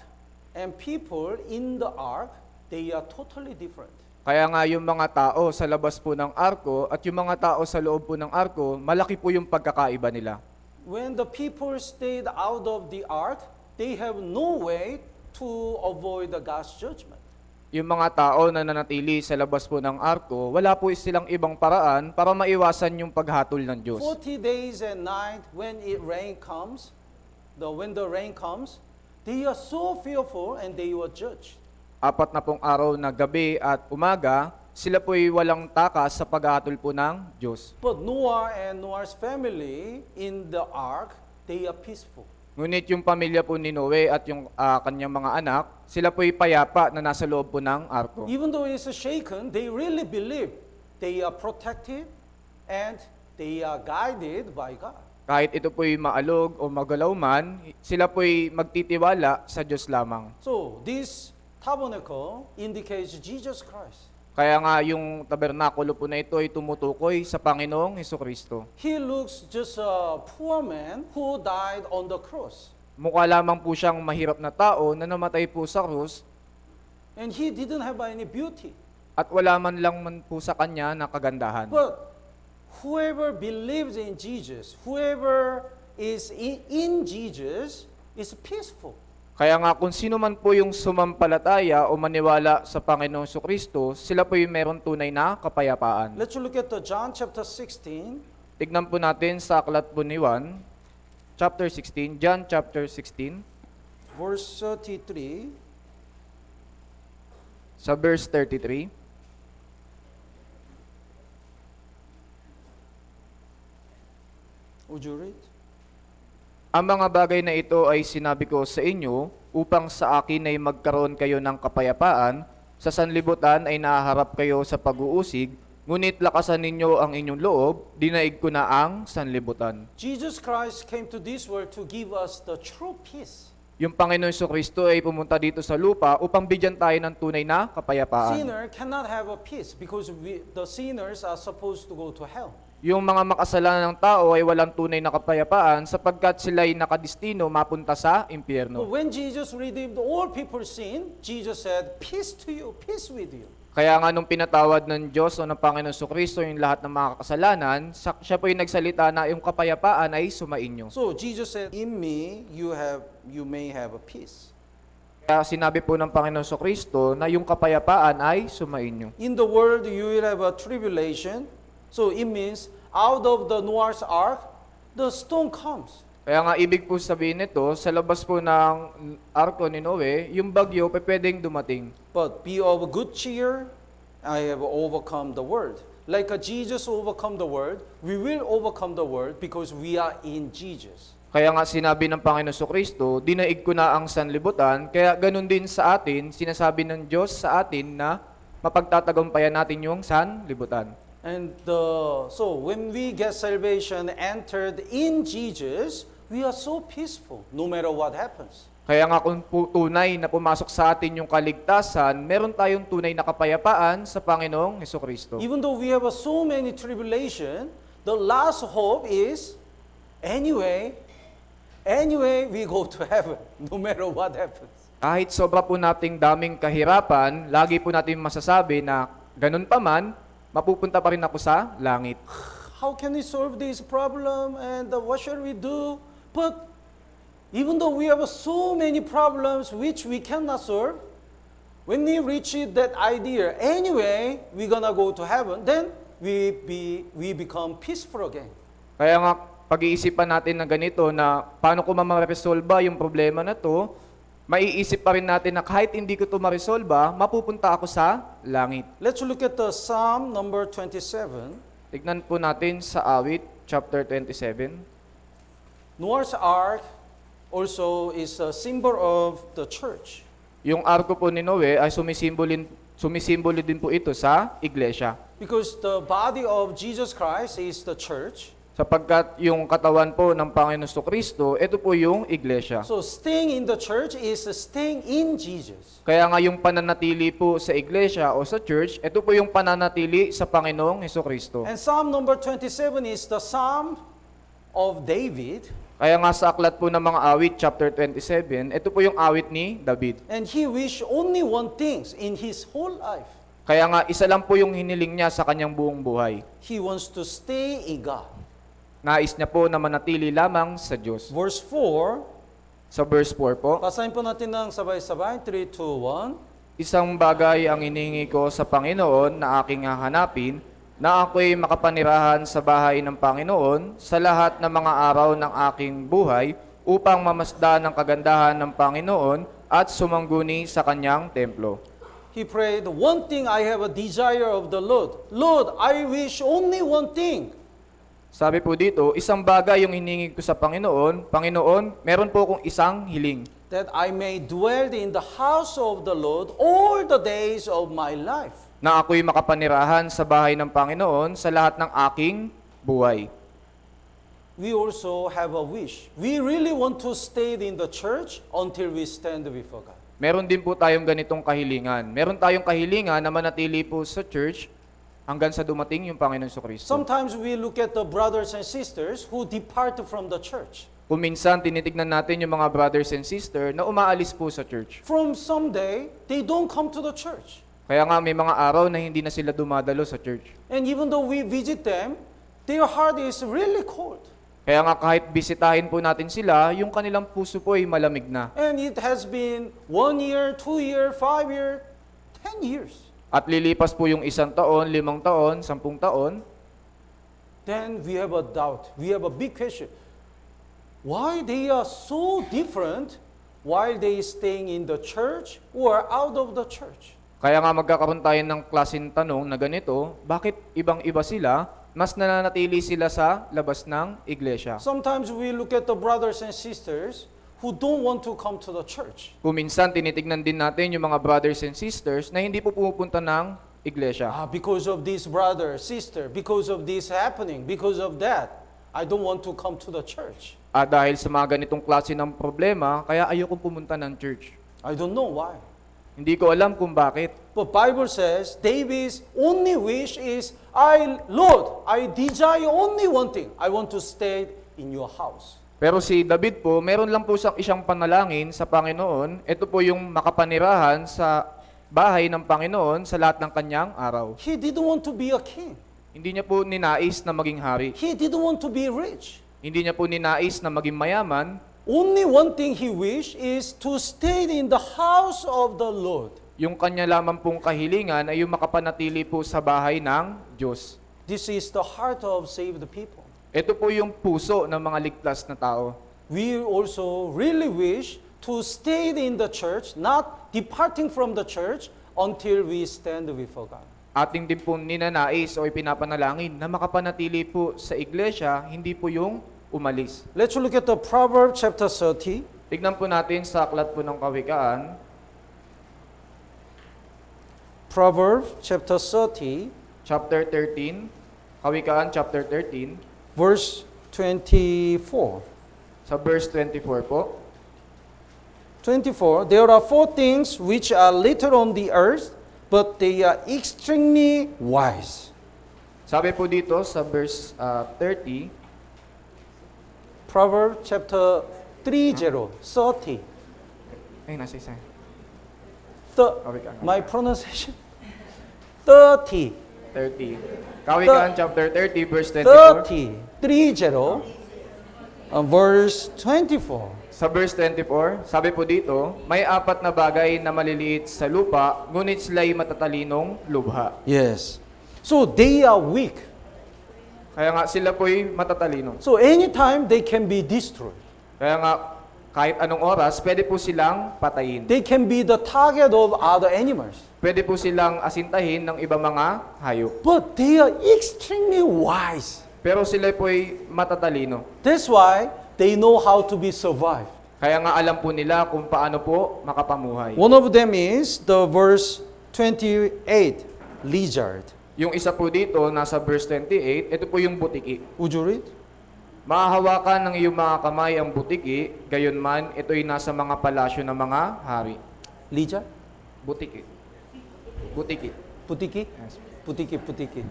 Speaker 1: and people in the ark, they are totally different.
Speaker 2: Kaya nga yung mga tao sa labas po ng arko at yung mga tao sa loob po ng arko, malaki po yung pagkakaiba nila.
Speaker 1: When the people stayed out of the ark, they have no way to avoid the God's judgment.
Speaker 2: Yung mga tao na nanatili sa labas po ng arko, wala po silang ibang paraan para maiwasan yung paghatol ng Diyos.
Speaker 1: 40 days and night when the rain comes, they are so fearful and they were judged.
Speaker 2: 40 araw na gabi at umaga, sila po'y walang takas sa paghatol po ng Diyos.
Speaker 1: But Noah and Noah's family in the ark, they are peaceful.
Speaker 2: Ngunit yung pamilya po ni Noe at yung kanyang mga anak, sila po'y payapa na nasa loob po ng arko.
Speaker 1: Even though it's shaken, they really believe they are protected and they are guided by God.
Speaker 2: Kahit ito po'y maalog o magalaw man, sila po'y magtitiwala sa Diyos lamang.
Speaker 1: So this tabernacle indicates Jesus Christ.
Speaker 2: Kaya nga yung tabernakulo po na ito ay tumutukoy sa Panginoong Hesukristo.
Speaker 1: He looks just a poor man who died on the cross.
Speaker 2: Mukha lamang po siyang mahirap na tao na namatay po sa krus
Speaker 1: And he didn't have any beauty.
Speaker 2: at wala man lang man po sa kanya na kagandahan.
Speaker 1: But whoever believes in Jesus, whoever is in Jesus, is peaceful.
Speaker 2: Kaya nga kung sino man po yung sumampalataya o maniwala sa Panginoong Hesukristo, sila po yung meron tunay na kapayapaan.
Speaker 1: Let's look at the John chapter 16.
Speaker 2: Tignan po natin sa aklat po ni Juan, chapter 16, John chapter 16,
Speaker 1: Verse 33.
Speaker 2: sa verse 33.
Speaker 1: Would you read?
Speaker 2: Ang mga bagay na ito ay sinabi ko sa inyo upang sa akin ay magkaroon kayo ng kapayapaan. Sa sanlibutan ay nahaharap kayo sa pag-uusig, ngunit lakasan ninyo ang inyong loob, dinaig ko na ang sanlibutan.
Speaker 1: Jesus Christ came to this world to give us the true peace.
Speaker 2: Yung Panginoon Hesukristo ay pumunta dito sa lupa upang bigyan tayo ng tunay na kapayapaan.
Speaker 1: Sinner cannot have a peace because the sinners are supposed to go to hell.
Speaker 2: Yung mga makasalanan ng tao ay walang tunay na kapayapaan sapagkat sila ay nakadistino mapunta sa
Speaker 1: But
Speaker 2: impyerno.
Speaker 1: when Jesus redeemed all people's sin, Jesus said, peace to you, peace with you.
Speaker 2: Kaya nga nung pinatawad ng Diyos o ng Panginoon Hesukristo yung lahat ng mga kasalanan, siya po yung nagsalita na yung kapayapaan ay sumainyo.
Speaker 1: So Jesus said, in me you may have a peace.
Speaker 2: Kaya sinabi po ng Panginoon Hesukristo na yung kapayapaan ay sumainyo.
Speaker 1: In the world you will have a tribulation. So it means out of the Noah's ark, the storm comes.
Speaker 2: Kaya nga ibig po sabihin nito, sa labas po ng arko ni Noe, yung bagyo pwedeng dumating.
Speaker 1: But be of good cheer, I have overcome the world. Like Jesus overcome the world, we will overcome the world because we are in Jesus.
Speaker 2: Kaya nga sinabi ng Panginoon Hesukristo, dinaig ko na ang sanlibutan, kaya ganun din sa atin, sinasabi ng Diyos sa atin na mapagtatagumpayan natin yung sanlibutan.
Speaker 1: And so when we get salvation entered in Jesus, we are so peaceful no matter what happens.
Speaker 2: Kaya nga kung tunay na pumasok sa atin yung kaligtasan, meron tayong tunay na kapayapaan sa Panginoong Hesukristo.
Speaker 1: Even though we have so many tribulation, the last hope is anyway we go to heaven no matter what happens.
Speaker 2: Kahit sobra po nating daming kahirapan, lagi po natin masasabi na ganun pa man, mapupunta pa rin ako sa langit.
Speaker 1: How can we solve this problem and what shall we do? But even though we have so many problems which we cannot solve, when we reach that idea, anyway, we're gonna go to heaven, then we become peaceful again.
Speaker 2: Kaya nga, pag-iisipan natin na ganito na paano ko ma-resolve yung problema na to, maiisip pa rin natin na kahit hindi ko ito maresolba, mapupunta ako sa langit.
Speaker 1: Let's look at the Psalm number 27.
Speaker 2: Tignan po natin sa awit, chapter 27.
Speaker 1: Noah's Ark also is a symbol of the church.
Speaker 2: Yung arko po ni Noe ay sumisimbolo din po ito sa iglesia.
Speaker 1: Because the body of Jesus Christ is the church.
Speaker 2: Sapagkat yung katawan po ng Panginoon Kristo, ito po yung iglesia.
Speaker 1: So staying in the church is staying in Jesus.
Speaker 2: Kaya nga yung pananatili po sa iglesia o sa church, ito po yung pananatili sa Panginoong Kristo.
Speaker 1: And Psalm number 27 is the Psalm of David.
Speaker 2: Kaya nga sa aklat po ng mga awit, chapter 27, ito po yung awit ni David.
Speaker 1: And he wished only one thing in his whole life.
Speaker 2: Kaya nga isa lang po yung hiniling niya sa kanyang buong buhay.
Speaker 1: He wants to stay in God.
Speaker 2: Nais niya po na manatili lamang sa Diyos.
Speaker 1: Verse 4,
Speaker 2: Sa verse 4 po,
Speaker 1: basahin po natin ng sabay-sabay. 3, 2, 1.
Speaker 2: isang bagay ang inihingi ko sa Panginoon na aking hahanapin, na ako'y makapanirahan sa bahay ng Panginoon sa lahat ng mga araw ng aking buhay upang mamasdan ang kagandahan ng Panginoon at sumangguni sa kanyang templo.
Speaker 1: He prayed, one thing I have a desire of the Lord. Lord, I wish only one thing.
Speaker 2: Sabi po dito, isang bagay yung hiningi ko sa Panginoon, Panginoon, meron po akong isang hiling,
Speaker 1: That I may dwell in the house of the Lord all the days of my life.
Speaker 2: na ako'y makapanirahan sa bahay ng Panginoon sa lahat ng aking buhay.
Speaker 1: We also have a wish. We really want to stay in the church until we stand before God.
Speaker 2: Meron din po tayong ganitong kahilingan. Meron tayong kahilingan na manatili po sa church hanggang sa dumating yung Panginoon Kristo.
Speaker 1: Sometimes we look at the brothers and sisters who depart from the church.
Speaker 2: Kung minsan tinitignan natin yung mga brothers and sisters na umaalis po sa church.
Speaker 1: From someday, they don't come to the church.
Speaker 2: Kaya nga may mga araw na hindi na sila dumadalo sa church.
Speaker 1: And even though we visit them, their heart is really cold.
Speaker 2: Kaya nga kahit bisitahin po natin sila, yung kanilang puso po ay malamig na.
Speaker 1: And it has been 1 year, 2 year, 5 year, 10 years.
Speaker 2: At lilipas po yung 1 taon, 5 taon, 10 taon,
Speaker 1: Then we have a doubt. We have a big question. Why they are so different while they staying in the church or out of the church?
Speaker 2: kaya nga magkakaroon tayo ng klaseng tanong na ganito, bakit ibang-iba sila, mas nananatili sila sa labas ng iglesia?
Speaker 1: Sometimes we look at the brothers and sisters who don't want to come to the church.
Speaker 2: Kung minsan tinitignan din natin yung mga brothers and sisters na hindi po pumupunta ng iglesia.
Speaker 1: Because of this brother, sister, because of this happening, because of that, I don't want to come to the church.
Speaker 2: Dahil sa mga ganitong klase ng problema, kaya ayokong pumunta ng church.
Speaker 1: I don't know why.
Speaker 2: Hindi ko alam kung bakit.
Speaker 1: But Bible says David's only wish is, Lord, I desire only one thing. I want to stay in your house.
Speaker 2: Pero si David po, meron lang po siyang panalangin sa Panginoon. Ito po yung makapanirahan sa bahay ng Panginoon sa lahat ng kanyang araw.
Speaker 1: He didn't want to be a king.
Speaker 2: Hindi niya po ninais na maging hari.
Speaker 1: He didn't want to be rich.
Speaker 2: Hindi niya po ninais na maging mayaman.
Speaker 1: Only one thing he wished is to stay in the house of the Lord.
Speaker 2: Yung kanya lamang pong kahilingan ay yung makapanatili po sa bahay ng Diyos.
Speaker 1: This is the heart of saved people.
Speaker 2: Ito po yung puso ng mga ligtas na tao.
Speaker 1: We also really wish to stay in the church, not departing from the church until we stand before God.
Speaker 2: Ating din po ninanais o ipinapanalangin na makapanatili po sa iglesia, hindi po yung umalis.
Speaker 1: Let's look at the Proverbs chapter 30.
Speaker 2: Tignan po natin sa aklat po ng Kawikaan,
Speaker 1: Proverbs chapter 30,
Speaker 2: chapter 13, Kawikaan chapter 13,
Speaker 1: verse 24.
Speaker 2: sa verse 24 po.
Speaker 1: 24, there are 4 things which are little on the earth, but they are extremely wise.
Speaker 2: Sabi po dito sa verse 30,
Speaker 1: Proverbs chapter 30.
Speaker 2: ay nasa isa.
Speaker 1: My pronunciation? 30.
Speaker 2: 30. Kawikaan chapter 30, verse 24.
Speaker 1: 30. Verse 24.
Speaker 2: Sa verse 24, sabi po dito, may 4 na bagay na maliliit sa lupa, ngunit sila'y matatalinong lubha.
Speaker 1: Yes. So they are weak.
Speaker 2: Kaya nga sila po'y matatalino.
Speaker 1: So anytime they can be destroyed.
Speaker 2: Kaya nga, Kahit anong oras, pwede po silang patayin.
Speaker 1: They can be the target of other animals.
Speaker 2: Pwede po silang asintahin ng ibang mga hayop.
Speaker 1: But they are extremely wise.
Speaker 2: Pero sila po ay matatalino.
Speaker 1: That's why they know how to be survived.
Speaker 2: Kaya nga alam po nila kung paano po makapamuhay.
Speaker 1: One of them is the verse 28, lizard.
Speaker 2: Yung isa po dito, nasa verse 28, ito po yung butiki.
Speaker 1: Would you read?
Speaker 2: Mahahawakan ng iyong mga kamay ang butiki, gayon man, ito'y nasa mga palasyo ng mga hari.
Speaker 1: Lizard?
Speaker 2: Butiki. Butiki.
Speaker 1: Putiki?
Speaker 2: Yes.
Speaker 1: Putiki, putiki.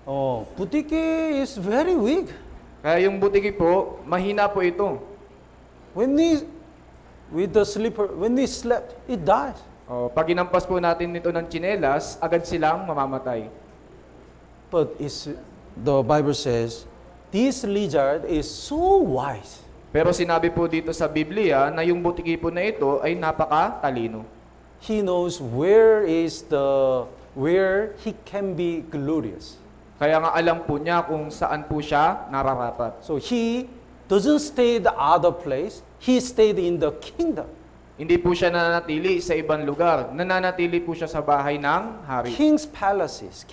Speaker 1: Oh, putiki is very weak.
Speaker 2: Kaya yung butiki po, mahina po ito.
Speaker 1: When they slept, it dies.
Speaker 2: O, pag ginampas po natin nito ng tsinelas, agad silang mamamatay.
Speaker 1: But the Bible says, this lizard is so wise.
Speaker 2: Pero sinabi po dito sa Biblia na yung butiki po na ito ay napakatalino.
Speaker 1: He knows where he can be glorious.
Speaker 2: Kaya nga alam po niya kung saan po siya nararapat.
Speaker 1: So he doesn't stay the other place. He stayed in the kingdom.
Speaker 2: Hindi po siya nananatili sa ibang lugar. Nananatili po siya sa bahay ng hari.
Speaker 1: King's palaces.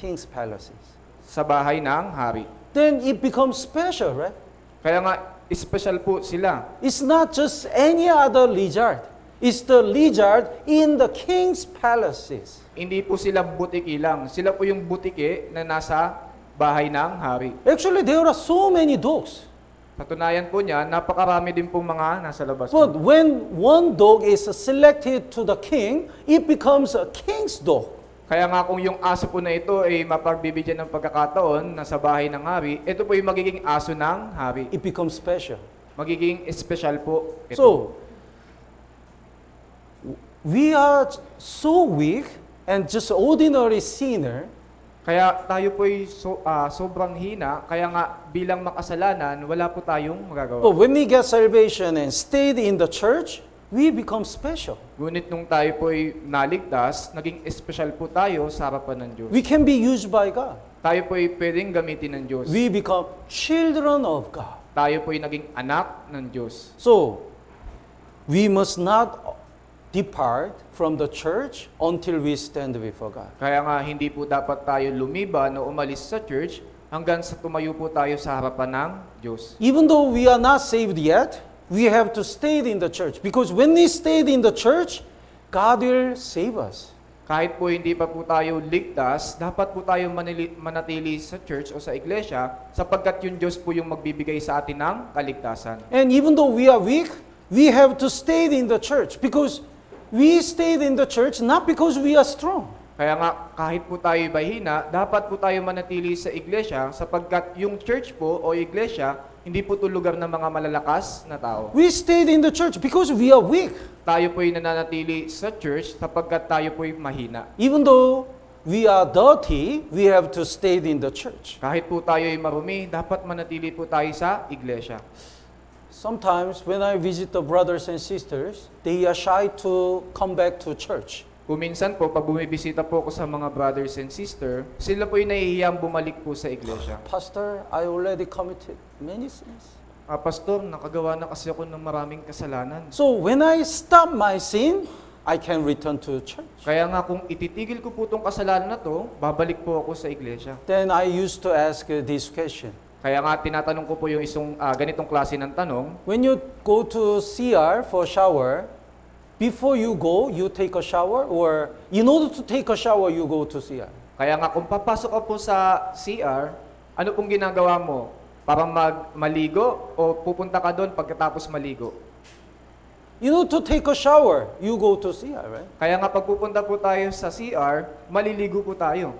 Speaker 2: Sa bahay ng hari.
Speaker 1: Then it becomes special, right?
Speaker 2: Kaya nga, special po sila.
Speaker 1: It's not just any other lizard. It's the lizard in the king's palaces.
Speaker 2: Hindi po sila butiki lang. Sila po yung butiki na nasa bahay ng hari.
Speaker 1: Actually, there are so many dogs.
Speaker 2: Patunayan po niya, napakarami din pong mga nasa labas.
Speaker 1: But when one dog is selected to the king, it becomes a king's dog.
Speaker 2: Kaya nga kung yung aso po na ito ay mapagbibigyan ng pagkakataon na sa bahay ng hari, ito po yung magiging aso ng hari.
Speaker 1: It becomes special.
Speaker 2: Magiging special po ito.
Speaker 1: So, we are so weak and just ordinary sinner.
Speaker 2: Kaya tayo po ay sobrang hina, kaya nga bilang makasalanan, wala po tayong magagawa.
Speaker 1: But when we get salvation and stayed in the church, we become special.
Speaker 2: Ngunit nung tayo po ay naligtas, naging special po tayo sa harapan ng Diyos.
Speaker 1: We can be used by God.
Speaker 2: Tayo po ay pwedeng gamitin ng Diyos.
Speaker 1: We become children of God.
Speaker 2: Tayo po ay naging anak ng Diyos.
Speaker 1: So, we must not depart from the church until we stand before God.
Speaker 2: Kaya nga hindi po dapat tayo lumiban o umalis sa church hanggang sa tumayo po tayo sa harapan ng Diyos.
Speaker 1: Even though we are not saved yet, we have to stay in the church. Because when we stayed in the church, God will save us.
Speaker 2: Kahit po hindi pa po tayo ligtas, dapat po tayo manatili sa church o sa iglesia sapagkat yung Diyos po yung magbibigay sa atin ng kaligtasan.
Speaker 1: And even though we are weak, we have to stay in the church. Because we stayed in the church not because we are strong.
Speaker 2: Kaya nga, kahit po tayo mahina, dapat po tayo manatili sa iglesia sapagkat yung church po o iglesia, hindi po ito lugar ng mga malalakas na tao.
Speaker 1: We stayed in the church because we are weak.
Speaker 2: Tayo po'y nananatili sa church sapagkat tayo po'y mahina.
Speaker 1: Even though we are dirty, we have to stay in the church.
Speaker 2: Kahit po tayo'y marumi, dapat manatili po tayo sa iglesia.
Speaker 1: Sometimes when I visit the brothers and sisters, they are shy to come back to church.
Speaker 2: Kuminsan po, pag bumibisita po ako sa mga brothers and sister, sila po'y nahihiyang bumalik po sa iglesia.
Speaker 1: Pastor, I already committed many sins.
Speaker 2: Pastor, nakagawa na kasi ako ng maraming kasalanan.
Speaker 1: So when I stop my sin, I can return to church.
Speaker 2: Kaya nga kung ititigil ko po itong kasalanan na to, babalik po ako sa iglesia.
Speaker 1: Then I used to ask this question.
Speaker 2: Kaya nga tinatanong ko po yung isang ganitong klase ng tanong.
Speaker 1: When you go to CR for shower, before you go, you take a shower? Or in order to take a shower, you go to CR?
Speaker 2: Kaya nga kung papasok ka po sa CR, ano pong ginagawa mo? Para maligo o pupunta ka doon pagkatapos maligo?
Speaker 1: In order to take a shower, you go to CR, right?
Speaker 2: Kaya nga pag pupunta po tayo sa CR, maliligo po tayo.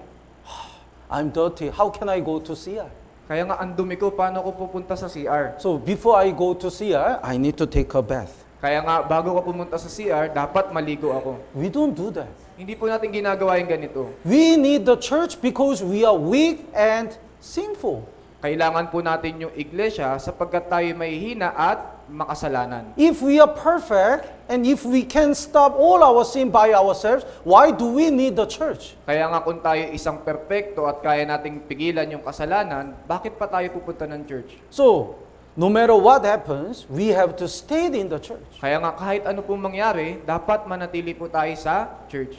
Speaker 1: I'm dirty. How can I go to CR?
Speaker 2: Kaya nga ang dumi ko, paano ko pupunta sa CR?
Speaker 1: So before I go to CR, I need to take a bath.
Speaker 2: Kaya nga bago ka pumunta sa CR, dapat maligo ako.
Speaker 1: We don't do that.
Speaker 2: Hindi po natin ginagawa yung ganito.
Speaker 1: We need the church because we are weak and sinful.
Speaker 2: Kailangan po natin yung iglesia sapagkat tayo may hina at makasalanan.
Speaker 1: If we are perfect and if we can stop all our sin by ourselves, why do we need the church?
Speaker 2: Kaya nga kung tayo isang perpekto at kaya nating pigilan yung kasalanan, bakit pa tayo pupunta ng church?
Speaker 1: So, no matter what happens, we have to stay in the church.
Speaker 2: Kaya nga kahit ano pong mangyari, dapat manatili po tayo sa church.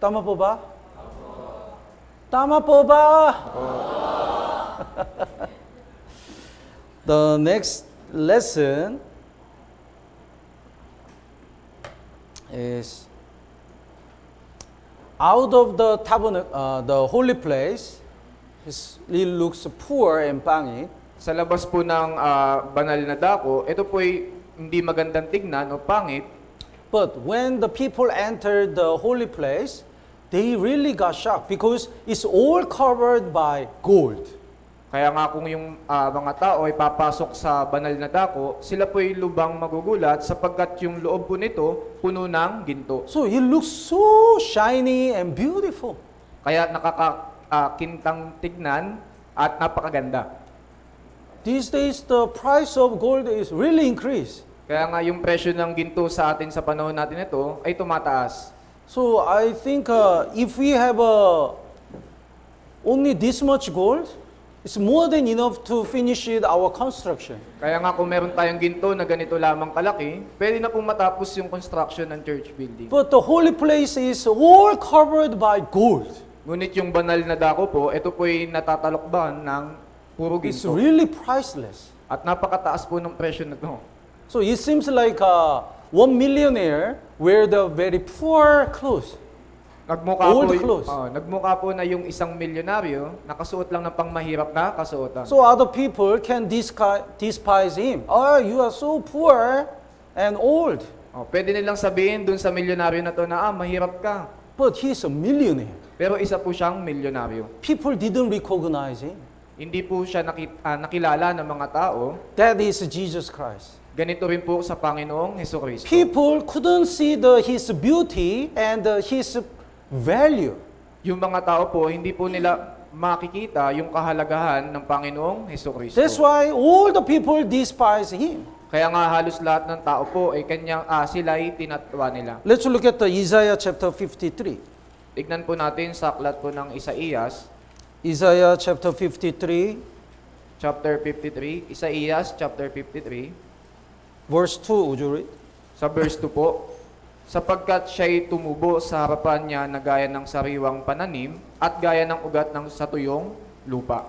Speaker 1: Tama po ba? Tama po ba? The next lesson is out of the tabernacle, the holy place, it looks poor and pangit.
Speaker 2: Sa labas po ng banal na dako, ito po ay hindi magandang tignan o pangit.
Speaker 1: But when the people entered the holy place, they really got shocked because it's all covered by gold.
Speaker 2: Kaya nga kung yung mga tao ay papasok sa banal na dako, sila po ay lubang magugulat sapagkat yung loob po nito puno ng ginto.
Speaker 1: So it looks so shiny and beautiful.
Speaker 2: Kaya nakakakintang tignan at napakaganda.
Speaker 1: These days, the price of gold is really increased.
Speaker 2: Kaya nga yung presyo ng ginto sa atin sa panahon natin ito ay tumataas.
Speaker 1: So I think if we have only this much gold, it's more than enough to finish our construction.
Speaker 2: Kaya nga kung meron tayong ginto na ganito lamang kalaki, pwede na pong matapos yung construction ng church building.
Speaker 1: But the holy place is all covered by gold.
Speaker 2: Ngunit yung banal na dako po, ito po ay natatalokban ng puro
Speaker 1: It's
Speaker 2: ginto.
Speaker 1: really priceless.
Speaker 2: At napakataas po ng presyo na to.
Speaker 1: So it seems like one millionaire wear the very poor clothes.
Speaker 2: Nagmukha po na yung isang milyonaryo, nakasuot lang ng pangmahirap na kasuotan.
Speaker 1: So other people can despise him. Oh, you are so poor and old.
Speaker 2: Pwede nilang sabihin dun sa milyonaryo na to na, mahirap ka.
Speaker 1: But he's a millionaire.
Speaker 2: Pero isa po siyang milyonaryo.
Speaker 1: People didn't recognize him.
Speaker 2: Hindi po siya nakilala ng mga tao.
Speaker 1: That is Jesus Christ.
Speaker 2: Ganito rin po sa Panginoong Hesukristo.
Speaker 1: People couldn't see his beauty and his value.
Speaker 2: Yung mga tao po, hindi po nila makikita yung kahalagahan ng Panginoong Hesukristo.
Speaker 1: That's why all the people despise him.
Speaker 2: Kaya nga halos lahat ng tao po ay sila ay tinatwa nila.
Speaker 1: Let's look at Isaiah chapter 53.
Speaker 2: Tignan po natin sa aklat po ng Isaías,
Speaker 1: Isaiah chapter 53,
Speaker 2: chapter 53. Isaías chapter 53.
Speaker 1: verse 2, would you read?
Speaker 2: Sa verse 2 po, sapagkat siya'y tumubo sa harapan niya na gaya ng sariwang pananim at gaya ng ugat ng satuyong lupa.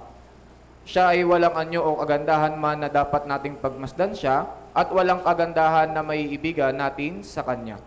Speaker 2: Siya ay walang anyo o kagandahan man na dapat nating pagmasdan siya at walang kagandahan na may ibigan natin sa kanya.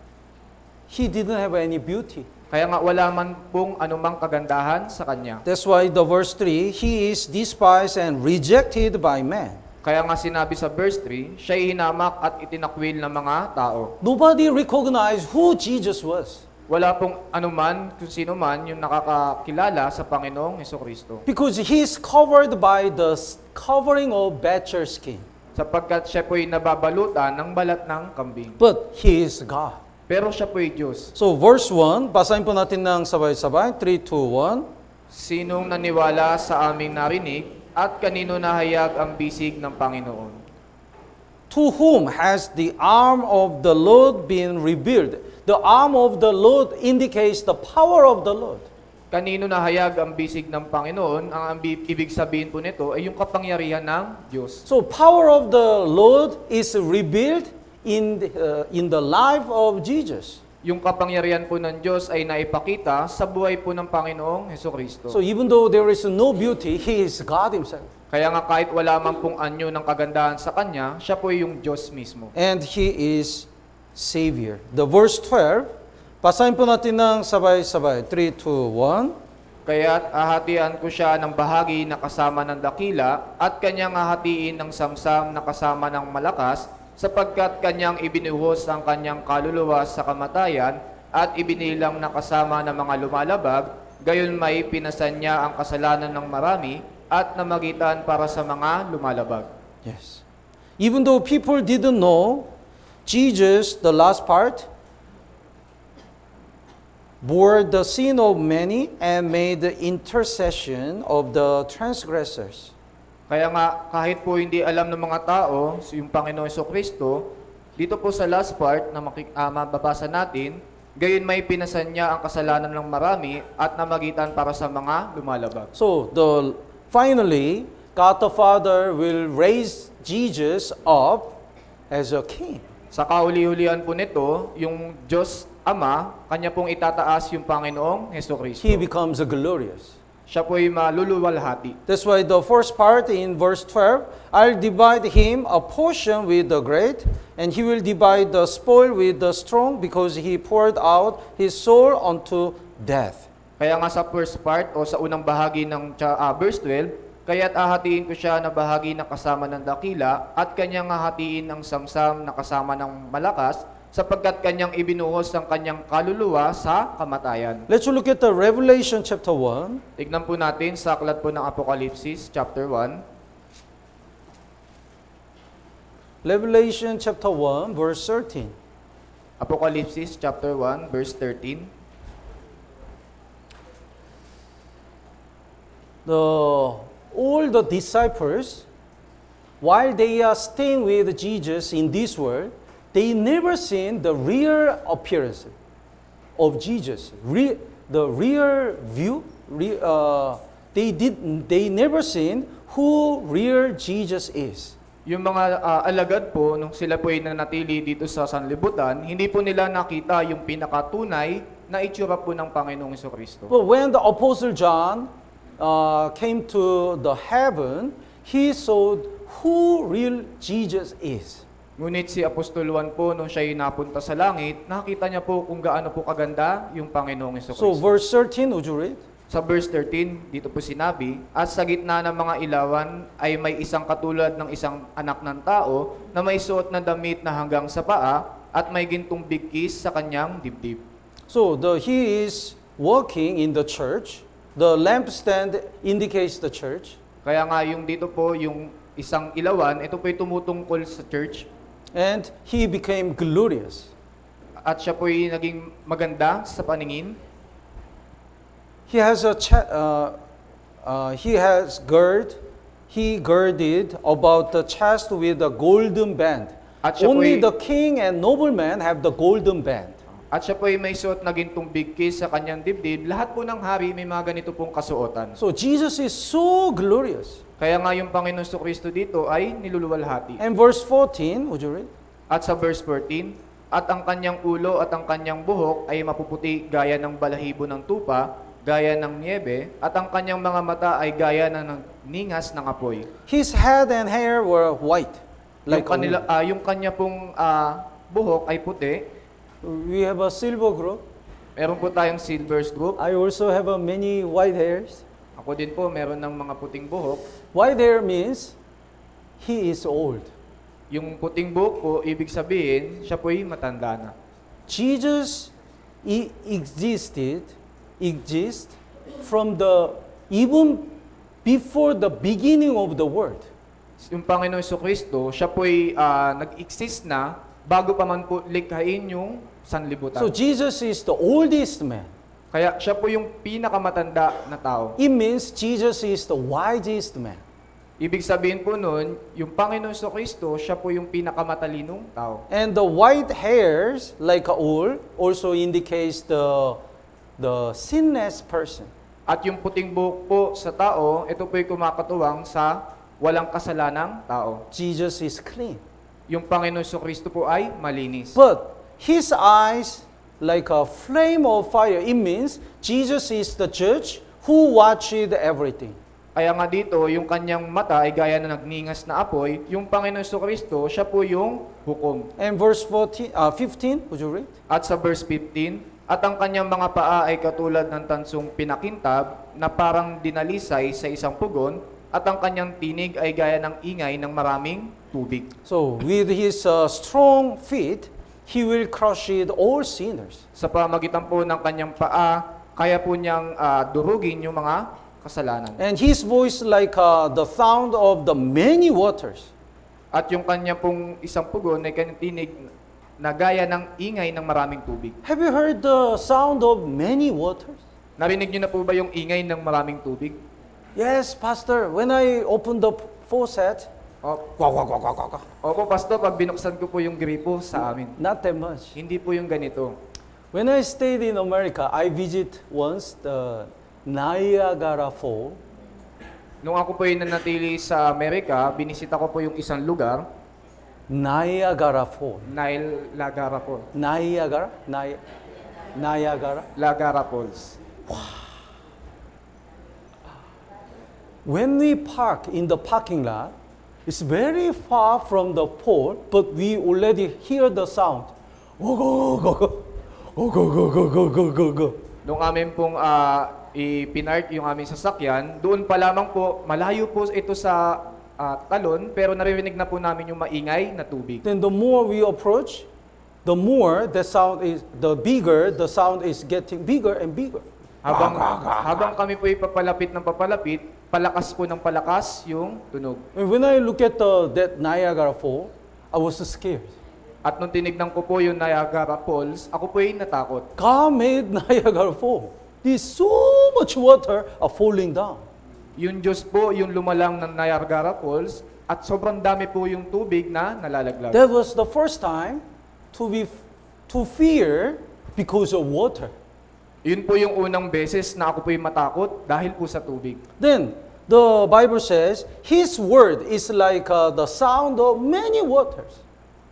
Speaker 1: He didn't have any beauty.
Speaker 2: Kaya nga wala man pong anumang kagandahan sa kanya.
Speaker 1: That's why the verse 3, he is despised and rejected by man.
Speaker 2: Kaya nga sinabi sa verse 3, siya'y hinamak at itinakwil ng mga tao.
Speaker 1: Nobody recognized who Jesus was.
Speaker 2: Wala pong anuman, kung sino man, yung nakakakilala sa Panginoong Hesukristo.
Speaker 1: Because he is covered by the covering of better skin.
Speaker 2: Sapagkat siya po'y nababalutan ng balat ng kambing.
Speaker 1: But he is God.
Speaker 2: Pero siya po'y Diyos.
Speaker 1: So verse 1, basahin po natin ng sabay-sabay. 3, 2, 1.
Speaker 2: Sinong naniwala sa aming narinig at kanino nahayag ang bisig ng Panginoon?
Speaker 1: To whom has the arm of the Lord been revealed? The arm of the Lord indicates the power of the Lord.
Speaker 2: Kanino nahayag ang bisig ng Panginoon? Ang ibig sabihin po nito ay yung kapangyarihan ng Diyos.
Speaker 1: So power of the Lord is revealed in the life of Jesus.
Speaker 2: Yung kapangyarihan po ng Diyos ay naipakita sa buhay po ng Panginoong Hesukristo.
Speaker 1: So even though there is no beauty, He is God Himself.
Speaker 2: Kaya nga kahit wala man pong anyo ng kagandahan sa Kanya, siya po yung Diyos mismo.
Speaker 1: And He is Savior. The verse 12, basahin po natin ng sabay-sabay. 3, 2, 1.
Speaker 2: Kaya't ahatian ko siya ng bahagi na kasama ng dakila at kanyang hahatiin ng samsam na kasama ng malakas sapagkat kanyang ibinuhos ang kanyang kaluluwa sa kamatayan at ibinilang na kasama ng mga lumalabag, gayon may pinasan niya ang kasalanan ng marami at namagitan para sa mga lumalabag.
Speaker 1: Yes. Even though people didn't know, Jesus, the last part, bore the sin of many and made the intercession of the transgressors.
Speaker 2: Kaya nga, kahit po hindi alam ng mga tao, yung Panginoon Hesukristo, dito po sa last part na mababasa natin, gayon may pinasan niya ang kasalanan ng marami at namagitan para sa mga lumalabag.
Speaker 1: So finally, God the Father will raise Jesus up as a king.
Speaker 2: Sa kauli-ulian po nito, yung Diyos Ama, kanya pong itataas yung Panginoong Hesukristo.
Speaker 1: He becomes glorious.
Speaker 2: Siya po'y maluluwalhati.
Speaker 1: That's why the first part in verse 12, I'll divide him a portion with the great, and he will divide the spoil with the strong, because he poured out his soul unto death.
Speaker 2: Kaya nga sa first part o sa unang bahagi ng verse 12, kaya't ahatiin ko siya na bahagi na kasama ng dakila at kanyang hahatiin ang samsam na kasama ng malakas sapagkat kanyang ibinuhos ang kanyang kaluluwa sa kamatayan.
Speaker 1: Let's look at the Revelation chapter 1.
Speaker 2: Tignan po natin sa aklat po ng Apokalipsis chapter 1.
Speaker 1: Revelation chapter 1, verse 13.
Speaker 2: Apokalipsis chapter 1 verse 13.
Speaker 1: All the disciples, while they are staying with Jesus in this world, they never seen the real appearance of Jesus. The real view, they never seen who real Jesus is.
Speaker 2: Yung mga alagad po, nung sila po ay nanatili dito sa sanlibutan, hindi po nila nakita yung pinakatunay na itsura po ng Panginoong Hesukristo.
Speaker 1: But when the Apostle John came to the heaven, he saw who real Jesus is.
Speaker 2: Ngunit si Apostol Juan po, nung siya'y napunta sa langit, nakita niya po kung gaano po kaganda yung Panginoong
Speaker 1: So
Speaker 2: Hesukristo.
Speaker 1: verse 13, would you read?
Speaker 2: Sa verse 13, dito po sinabi, at sa gitna ng mga ilawan ay may isang katulad ng isang anak ng tao na may suot na damit na hanggang sa paa at may gintong bigkis sa kanyang dibdib.
Speaker 1: So he is working in the church. The lampstand indicates the church.
Speaker 2: Kaya nga yung dito po, yung isang ilawan, ito po'y tumutungkol sa church.
Speaker 1: And he became glorious.
Speaker 2: At siya po'y naging maganda sa paningin.
Speaker 1: He has he girded about the chest with a golden band.
Speaker 2: At siya
Speaker 1: Only
Speaker 2: po'y-
Speaker 1: the king and nobleman have the golden band.
Speaker 2: At siya po'y may suot na gintong bigkis sa kanyang dibdib. Lahat po ng hari may mga ganito pong kasuotan.
Speaker 1: So Jesus is so glorious.
Speaker 2: Kaya nga yung Panginoon Kristo dito ay niluluwalhati.
Speaker 1: And verse 14, would you read?
Speaker 2: At sa verse 14, at ang kanyang ulo at ang kanyang buhok ay mapuputi gaya ng balahibo ng tupa, gaya ng niebe, at ang kanyang mga mata ay gaya ng ningas ng apoy.
Speaker 1: His head and hair were white. Like
Speaker 2: Yung kanya pong buhok ay puti.
Speaker 1: we have a silver group.
Speaker 2: Meron po tayong silvers group.
Speaker 1: I also have many white hairs.
Speaker 2: Ako din po, meron ng mga puting buhok.
Speaker 1: White hair means he is old.
Speaker 2: Yung puting buhok po, ibig sabihin, siya po'y matanda na.
Speaker 1: Jesus exists from the even before the beginning of the world.
Speaker 2: Yung Panginoon Kristo, siya po'y nag-exist na bago pa man po likhain yung sanlibutan.
Speaker 1: So Jesus is the oldest man.
Speaker 2: Kaya siya po yung pinakamatanda na tao.
Speaker 1: It means Jesus is the wisest man.
Speaker 2: Ibig sabihin po nun, yung Panginoon Kristo, siya po yung pinakamatalinong tao.
Speaker 1: And the white hairs, like a wool, also indicates the sinless person.
Speaker 2: At yung puting buhok po sa tao, ito po yung kumakatuwang sa walang kasalanang tao.
Speaker 1: Jesus is clean.
Speaker 2: Yung Panginoon Kristo po ay malinis.
Speaker 1: But his eyes like a flame of fire. It means Jesus is the judge who watched everything.
Speaker 2: Kaya nga dito, yung kanyang mata ay gaya na nagningas na apoy. Yung Panginoon Kristo, siya po yung hukom.
Speaker 1: And verse 15, would you read?
Speaker 2: At sa verse 15, at ang kanyang mga paa ay katulad ng tansong pinakintab na parang dinalisay sa isang pugon, at ang kanyang tinig ay gaya ng ingay ng maraming tubig.
Speaker 1: So with his strong feet, he will crush all sinners.
Speaker 2: Sa pamagitan po ng kanyang paa, kaya po niyang durugin yung mga kasalanan.
Speaker 1: And his voice like the sound of the many waters.
Speaker 2: At yung kanya pong isang pugon ay kanyang tinig na gaya ng ingay ng maraming tubig.
Speaker 1: Have you heard the sound of many waters?
Speaker 2: Narinig niyo na po ba yung ingay ng maraming tubig?
Speaker 1: Yes, Pastor. When I opened the faucet,
Speaker 2: Opo, Pastor, pag binuksan ko po yung gripo sa amin,
Speaker 1: not that much.
Speaker 2: hindi po yung ganito.
Speaker 1: When I stayed in America, I visit once the Niagara Falls.
Speaker 2: Nung ako po ay nanatili sa Amerika, binisita ko po yung isang lugar,
Speaker 1: Niagara Falls.
Speaker 2: Niagara Falls.
Speaker 1: Niagara?
Speaker 2: Niagara Falls.
Speaker 1: When we park in the parking lot, it's very far from the pole, but we already hear the sound. Go, go, go, go, go, go, go, go, go, go, go, go.
Speaker 2: Nung amin pong ipinark yung aming sasakyan, doon pa lamang po, malayo po ito sa talon, pero naririnig na po namin yung maingay na tubig.
Speaker 1: Then the more we approach, the more the bigger the sound is getting bigger and bigger.
Speaker 2: Habang kami po ipapalapit ng papalapit, palakas po ng palakas yung tunog.
Speaker 1: And when I look at that Niagara Falls, I was scared.
Speaker 2: At nung tinignan ko po yung Niagara Falls, ako po ay natakot.
Speaker 1: God made Niagara Falls. There's so much water are falling down.
Speaker 2: Yung Diyos po, yung lumalang ng Niagara Falls, at sobrang dami po yung tubig na nalalaglag.
Speaker 1: That was the first time to fear because of water.
Speaker 2: Yun po yung unang beses na ako po ay matakot dahil po sa tubig.
Speaker 1: Then the Bible says His word is like the sound of many waters.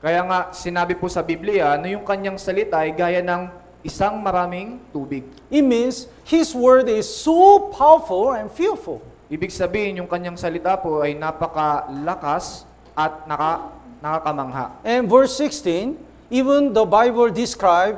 Speaker 2: Kaya nga, sinabi po sa Biblia na yung kanyang salita ay gaya ng isang maraming tubig.
Speaker 1: It means His word is so powerful and fearful.
Speaker 2: Ibig sabihin, yung kanyang salita po ay napakalakas at nakakamangha.
Speaker 1: And verse 16, even the Bible describe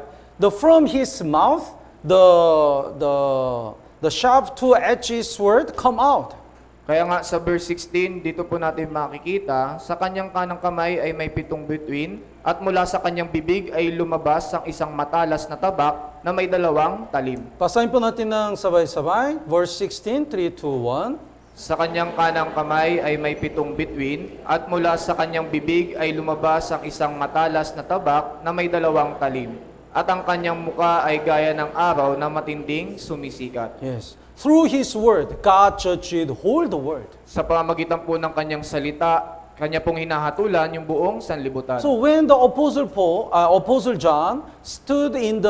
Speaker 1: from His mouth the sharp two-edged sword come out.
Speaker 2: Kaya nga sa verse 16, dito po natin makikita, sa kanyang kanang kamay ay may 7 bituin, at mula sa kanyang bibig ay lumabas ang isang matalas na tabak na may 2 talim.
Speaker 1: Basahin po natin ng sabay-sabay. Verse 16, 3, 2, 1.
Speaker 2: Sa kanyang kanang kamay ay may 7 bituin, at mula sa kanyang bibig ay lumabas ang isang matalas na tabak na may 2 talim. At ang kanyang muka ay gaya ng araw na matinding sumisikat.
Speaker 1: Yes. Through His word, God judged whole the world.
Speaker 2: Sa pamagitan po ng kanyang salita, kanya pong hinahatulan yung buong sanlibutan.
Speaker 1: So when the Apostle John stood in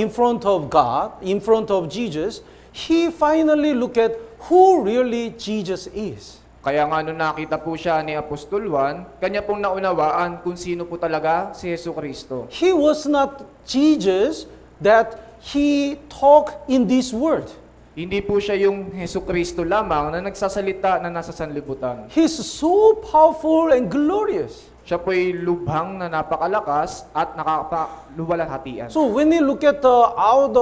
Speaker 1: front of God, in front of Jesus, he finally looked at who really Jesus is.
Speaker 2: Kaya nga nung nakita po siya ni Apostol Juan, kanya pong naunawaan kung sino po talaga si Jesucristo.
Speaker 1: He was not Jesus that he talked in this world.
Speaker 2: Hindi po siya yung Jesucristo lamang na nagsasalita na nasa sanlibutan.
Speaker 1: He's so powerful and glorious.
Speaker 2: Siya po ay lubhang na napakalakas at nakakaluwalhatian.
Speaker 1: So when you look at the out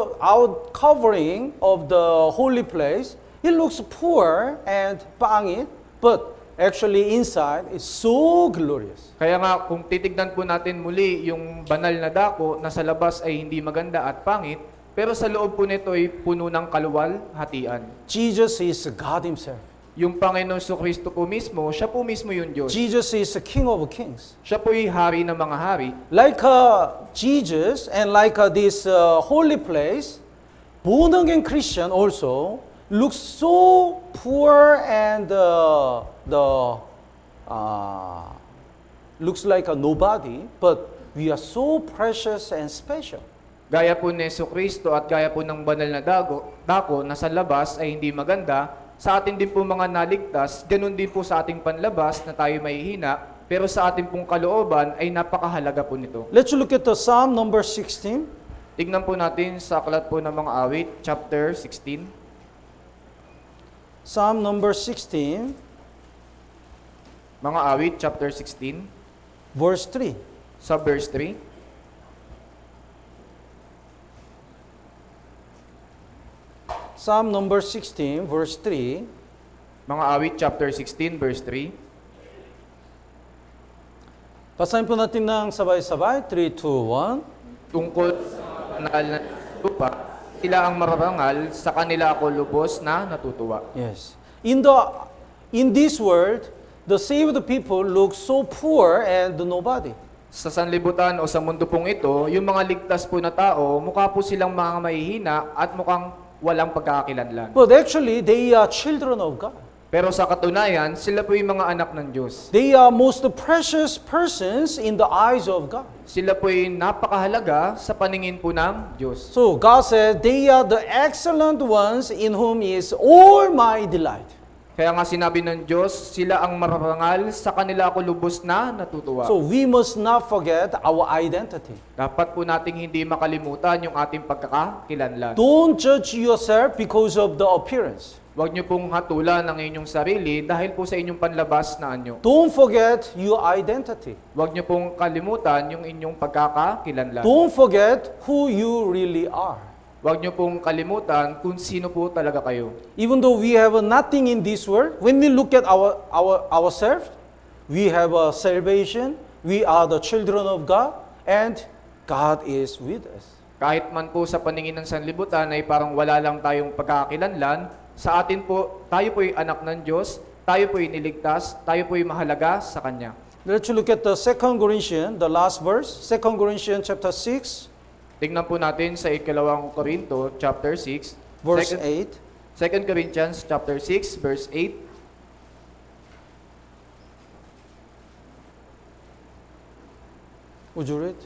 Speaker 1: covering of the holy place, it looks poor and pangit, but actually inside is so glorious.
Speaker 2: Kaya nga kung titignan po natin muli yung banal na dako na sa labas ay hindi maganda at pangit, pero sa loob po nito ay puno ng kaluwalhatian.
Speaker 1: Jesus is God Himself.
Speaker 2: Yung Panginoon Jesucristo po mismo, siya po mismo yung Diyos.
Speaker 1: Jesus is the King of Kings.
Speaker 2: Siya po ay hari ng mga hari.
Speaker 1: Like Jesus and like this holy place, born again Christian also looks so poor and looks like a nobody, but we are so precious and special.
Speaker 2: Gaya po ni Jesucristo at gaya po ng banal na dako na sa labas ay hindi maganda, sa atin din po mga naligtas, ganun din po sa ating panlabas na tayo mahihina, pero sa ating pong kalooban ay napakahalaga po nito.
Speaker 1: Let's look at the Psalm number 16.
Speaker 2: Tignan po natin sa aklat po ng mga awit, chapter 16.
Speaker 1: Psalm number 16,
Speaker 2: Mga awit, chapter 16,
Speaker 1: verse 3.
Speaker 2: sa verse 3.
Speaker 1: Psalm number 16, verse 3.
Speaker 2: Mga awit, chapter 16, verse 3.
Speaker 1: Basahin po natin ng sabay-sabay. 3, 2, 1.
Speaker 2: Tungkol sa banal na lupa, sila ang mararangal, sa kanila ako lubos na natutuwa.
Speaker 1: Yes. In this world, the saved people look so poor and nobody.
Speaker 2: Sa sanlibutan o sa mundo pong ito, yung mga ligtas po na tao, mukha po silang mga mahihina at mukhang walang pagkakakilanlan.
Speaker 1: But actually, they are children of God.
Speaker 2: Pero sa katunayan, sila po yung mga anak ng Diyos.
Speaker 1: They are most precious persons in the eyes of God.
Speaker 2: Sila po yung napakahalaga sa paningin po ng Diyos.
Speaker 1: So God said, they are the excellent ones in whom is all my delight.
Speaker 2: Kaya nga sinabi ng Diyos, sila ang mararangal, sa kanila ako lubos na natutuwa.
Speaker 1: So we must not forget our identity.
Speaker 2: Dapat po nating hindi makalimutan yung ating pagkakakilanlan.
Speaker 1: Don't judge yourself because of the appearance.
Speaker 2: Huwag niyo pong hatulan ang inyong sarili dahil po sa inyong panlabas na anyo.
Speaker 1: Don't forget your identity.
Speaker 2: Huwag niyo pong kalimutan yung inyong pagkakakilanlan.
Speaker 1: Don't forget who you really are.
Speaker 2: Huwag niyo pong kalimutan kung sino po talaga kayo.
Speaker 1: Even though we have nothing in this world, when we look at ourselves, we have a salvation, we are the children of God, and God is with us.
Speaker 2: Kahit man po sa paningin ng sanlibutan ay parang wala lang tayong pagkakakilanlan, sa atin po, tayo po'y anak ng Diyos, tayo po'y niligtas, tayo po'y mahalaga sa Kanya.
Speaker 1: Let's look at the 2 Corinthians, the last verse, 2 Corinthians chapter 6,
Speaker 2: Tingnan po natin sa ikalawang Korinto, chapter 6,
Speaker 1: verse
Speaker 2: 2
Speaker 1: 8.
Speaker 2: Corinthians, chapter 6, verse 8.
Speaker 1: Would you read?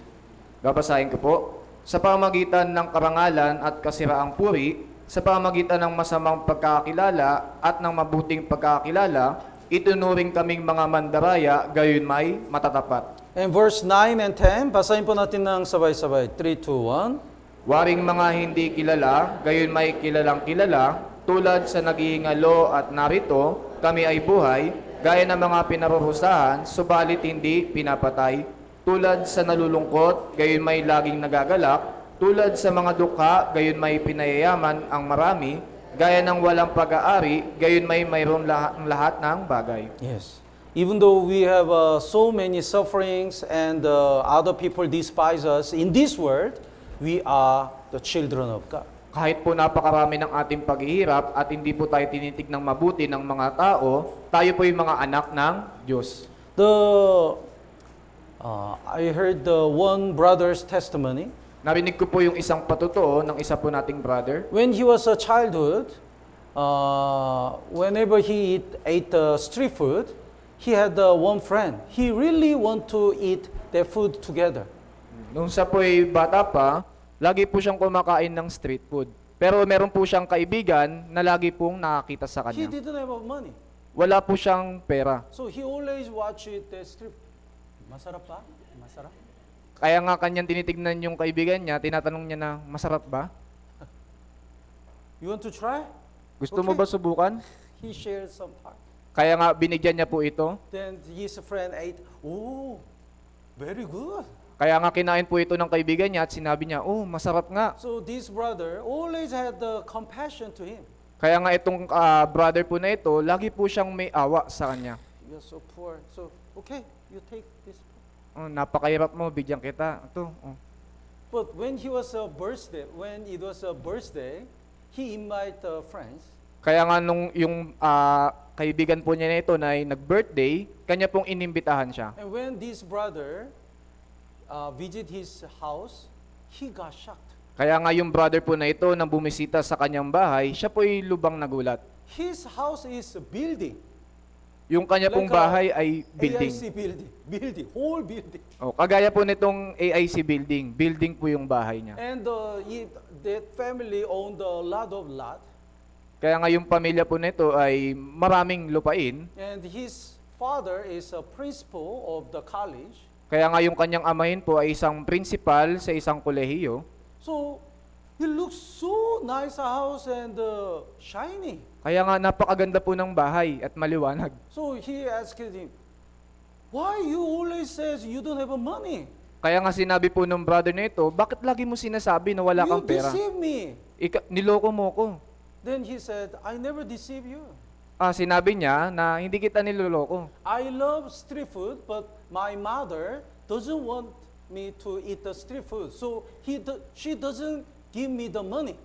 Speaker 2: Babasahin ko po. Sa pamagitan ng karangalan at kasiraang puri, sa pamagitan ng masamang pagkakilala at ng mabuting pagkakilala, itunuring kaming mga mandaraya, gayon may matatapat.
Speaker 1: And verse 9 and 10, basahin po natin ng sabay-sabay. 3, 2, 1.
Speaker 2: Waring mga hindi kilala, gayon may kilalang kilala, tulad sa nag-iingalo at narito, kami ay buhay, gaya ng mga pinarurusahan, subalit hindi pinapatay, tulad sa nalulungkot, gayon may laging nagagalak, tulad sa mga dukha, gayon may pinayayaman ang marami, gaya ng walang pag-aari, gayon may mayroon lahat ng bagay.
Speaker 1: Yes. Even though we have so many sufferings and other people despise us in this world, we are the children of God.
Speaker 2: Kahit po napakarami ng ating paghihirap at hindi po tayo tinitig ng mabuti ng mga tao, tayo po yung mga anak ng Diyos.
Speaker 1: I heard the one brother's testimony.
Speaker 2: Narinig ko po yung isang patotoo ng isa po nating brother.
Speaker 1: When he was a childhood, whenever he ate street food, he had one friend. He really want to eat their food together.
Speaker 2: Nung siya po'y bata pa, lagi po siyang kumakain ng street food. Pero meron po siyang kaibigan na lagi pong nakakita sa
Speaker 1: He
Speaker 2: kanya.
Speaker 1: didn't have money.
Speaker 2: Wala po siyang pera.
Speaker 1: So he always watch it the street. Masarap ba? Masarap?
Speaker 2: Kaya nga kanyang tinitignan yung kaibigan niya, tinatanong niya na, masarap ba?
Speaker 1: You want to try?
Speaker 2: Gusto mo
Speaker 1: Okay.
Speaker 2: ba subukan?
Speaker 1: He shared some part.
Speaker 2: Kaya nga binigyan niya po ito.
Speaker 1: Then his friend ate. Oh, very good.
Speaker 2: Kaya nga kinain po ito ng kaibigan niya at sinabi niya, oh, masarap nga.
Speaker 1: So this brother always had the compassion to him.
Speaker 2: Kaya nga itong brother po na ito, lagi po siyang may awa sa kanya.
Speaker 1: You're so poor. So okay, you take this.
Speaker 2: Oh, napakahirap mo, bigyan kita. Ito, oh.
Speaker 1: But when it was a birthday, he invite friends.
Speaker 2: Kaya nga nung yung kaibigan po niya na ito na ay nag-birthday, kanya pong inimbitahan siya.
Speaker 1: And when this brother visit his house, he got shocked.
Speaker 2: Kaya nga yung brother po na ito nang bumisita sa kanyang bahay, siya po'y lubang nagulat.
Speaker 1: His house is a building.
Speaker 2: Yung kanya pong
Speaker 1: Like a
Speaker 2: bahay ay building.
Speaker 1: AIC building, whole building.
Speaker 2: Oh, kagaya po nitong AIC building. Building po yung bahay niya.
Speaker 1: And that family owned a lot of lot.
Speaker 2: Kaya nga yung pamilya po nito ay maraming lupain.
Speaker 1: And his father is a principal of the college.
Speaker 2: Kaya nga yung kanyang amahin po ay isang principal sa isang kolehiyo.
Speaker 1: So he looks so nice a house and shiny.
Speaker 2: Kaya nga napakaganda po ng bahay at maliwanag.
Speaker 1: So he asked him, why you always says you don't have money?
Speaker 2: Kaya nga sinabi po ng brother na ito, bakit lagi mo sinasabi na wala
Speaker 1: You
Speaker 2: kang pera?
Speaker 1: deceive me.
Speaker 2: Niloko mo ko.
Speaker 1: Then he said, I never deceive you.
Speaker 2: Sinabi niya na hindi kita niloloko.
Speaker 1: I love street food, but my mother doesn't want me to eat the street food. So she doesn't give me the money.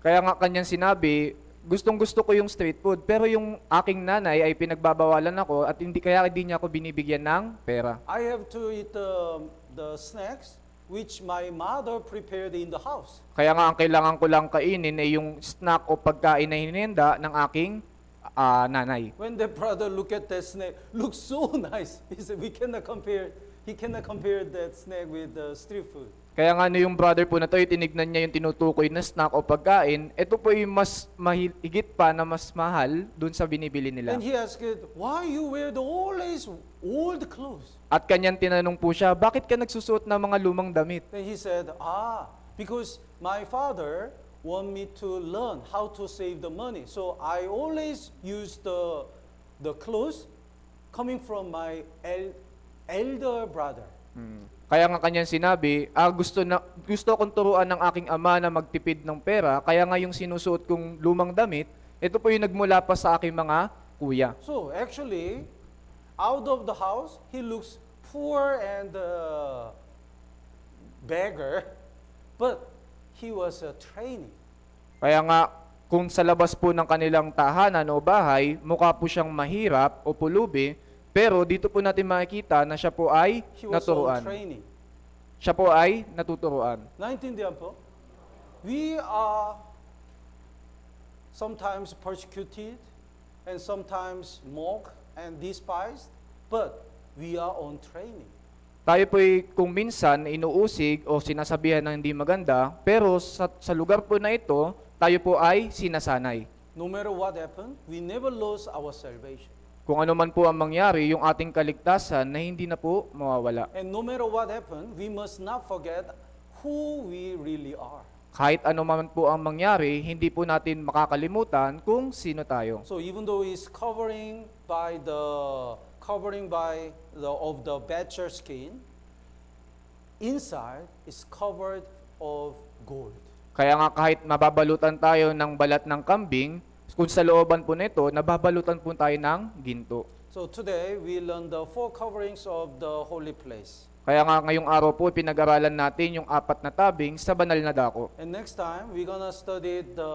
Speaker 2: Kaya nga kanyang sinabi, gustong-gusto ko yung street food, pero yung aking nanay ay pinagbabawalan ako at hindi niya ako binibigyan ng pera.
Speaker 1: I have to eat the snacks which my mother prepared in the house.
Speaker 2: Kaya nga ang kailangan ko lang kainin ay yung snack o pagkain na hinihenda ng aking nanay.
Speaker 1: When the brother look at that snack, looks so nice. He said, he cannot compare that snack with the street food.
Speaker 2: Kaya nga no yung brother po na to, tinignan niya yung tinutukoy na snack o pagkain, ito po yung mas higit pa na mas mahal dun sa binibili nila.
Speaker 1: And he asked, why you wear the always old clothes?
Speaker 2: At kanyang tinanong po siya, bakit ka nagsusuot ng mga lumang damit?
Speaker 1: Then he said, because my father want me to learn how to save the money. So I always use the clothes coming from my elder brother.
Speaker 2: Kaya nga kanyang sinabi, gusto kong turuan ng aking ama na magtipid ng pera, kaya nga yung sinusuot kong lumang damit, ito po yung nagmula pa sa aking mga kuya.
Speaker 1: So actually, out of the house, he looks poor and beggar, but he was a trainee.
Speaker 2: Kaya nga, kung sa labas po ng kanilang tahanan o bahay, mukha po siyang mahirap o pulubi, pero dito po natin makikita na siya po ay
Speaker 1: He was a
Speaker 2: naturuan.
Speaker 1: trainee.
Speaker 2: Siya po ay natuturuan.
Speaker 1: Naintindihan po? We are sometimes persecuted and sometimes mocked and despised, but we are on training.
Speaker 2: Tayo po'y kung minsan inuusig o sinasabihan ng hindi maganda, pero sa lugar po na ito, tayo po ay sinasanay.
Speaker 1: No matter what happened, we never lose our salvation.
Speaker 2: Kung ano man po ang mangyari, yung ating kaligtasan na hindi na po mawawala.
Speaker 1: And no matter what happened, we must not forget who we really are.
Speaker 2: Kahit ano man po ang mangyari, hindi po natin makakalimutan kung sino tayo.
Speaker 1: So even though it's covering by the of the badger skin, inside is covered of gold.
Speaker 2: Kaya nga kahit mababalutan tayo ng balat ng kambing, kung sa looban po nito, nababalutan po tayo ng ginto.
Speaker 1: So today we learn the 4 coverings of the holy place.
Speaker 2: Kaya nga ngayong araw po, pinag-aralan natin yung 4 na tabing sa banal na dako.
Speaker 1: And next time we're gonna study the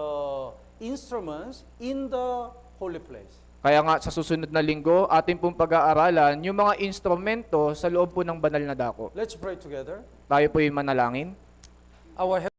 Speaker 1: instruments in the holy place.
Speaker 2: Kaya nga sa susunod na linggo, atin pong pag-aaralan yung mga instrumento sa loob po ng banal na dako.
Speaker 1: Let's pray together.
Speaker 2: Tayo po yung manalangin.
Speaker 1: Our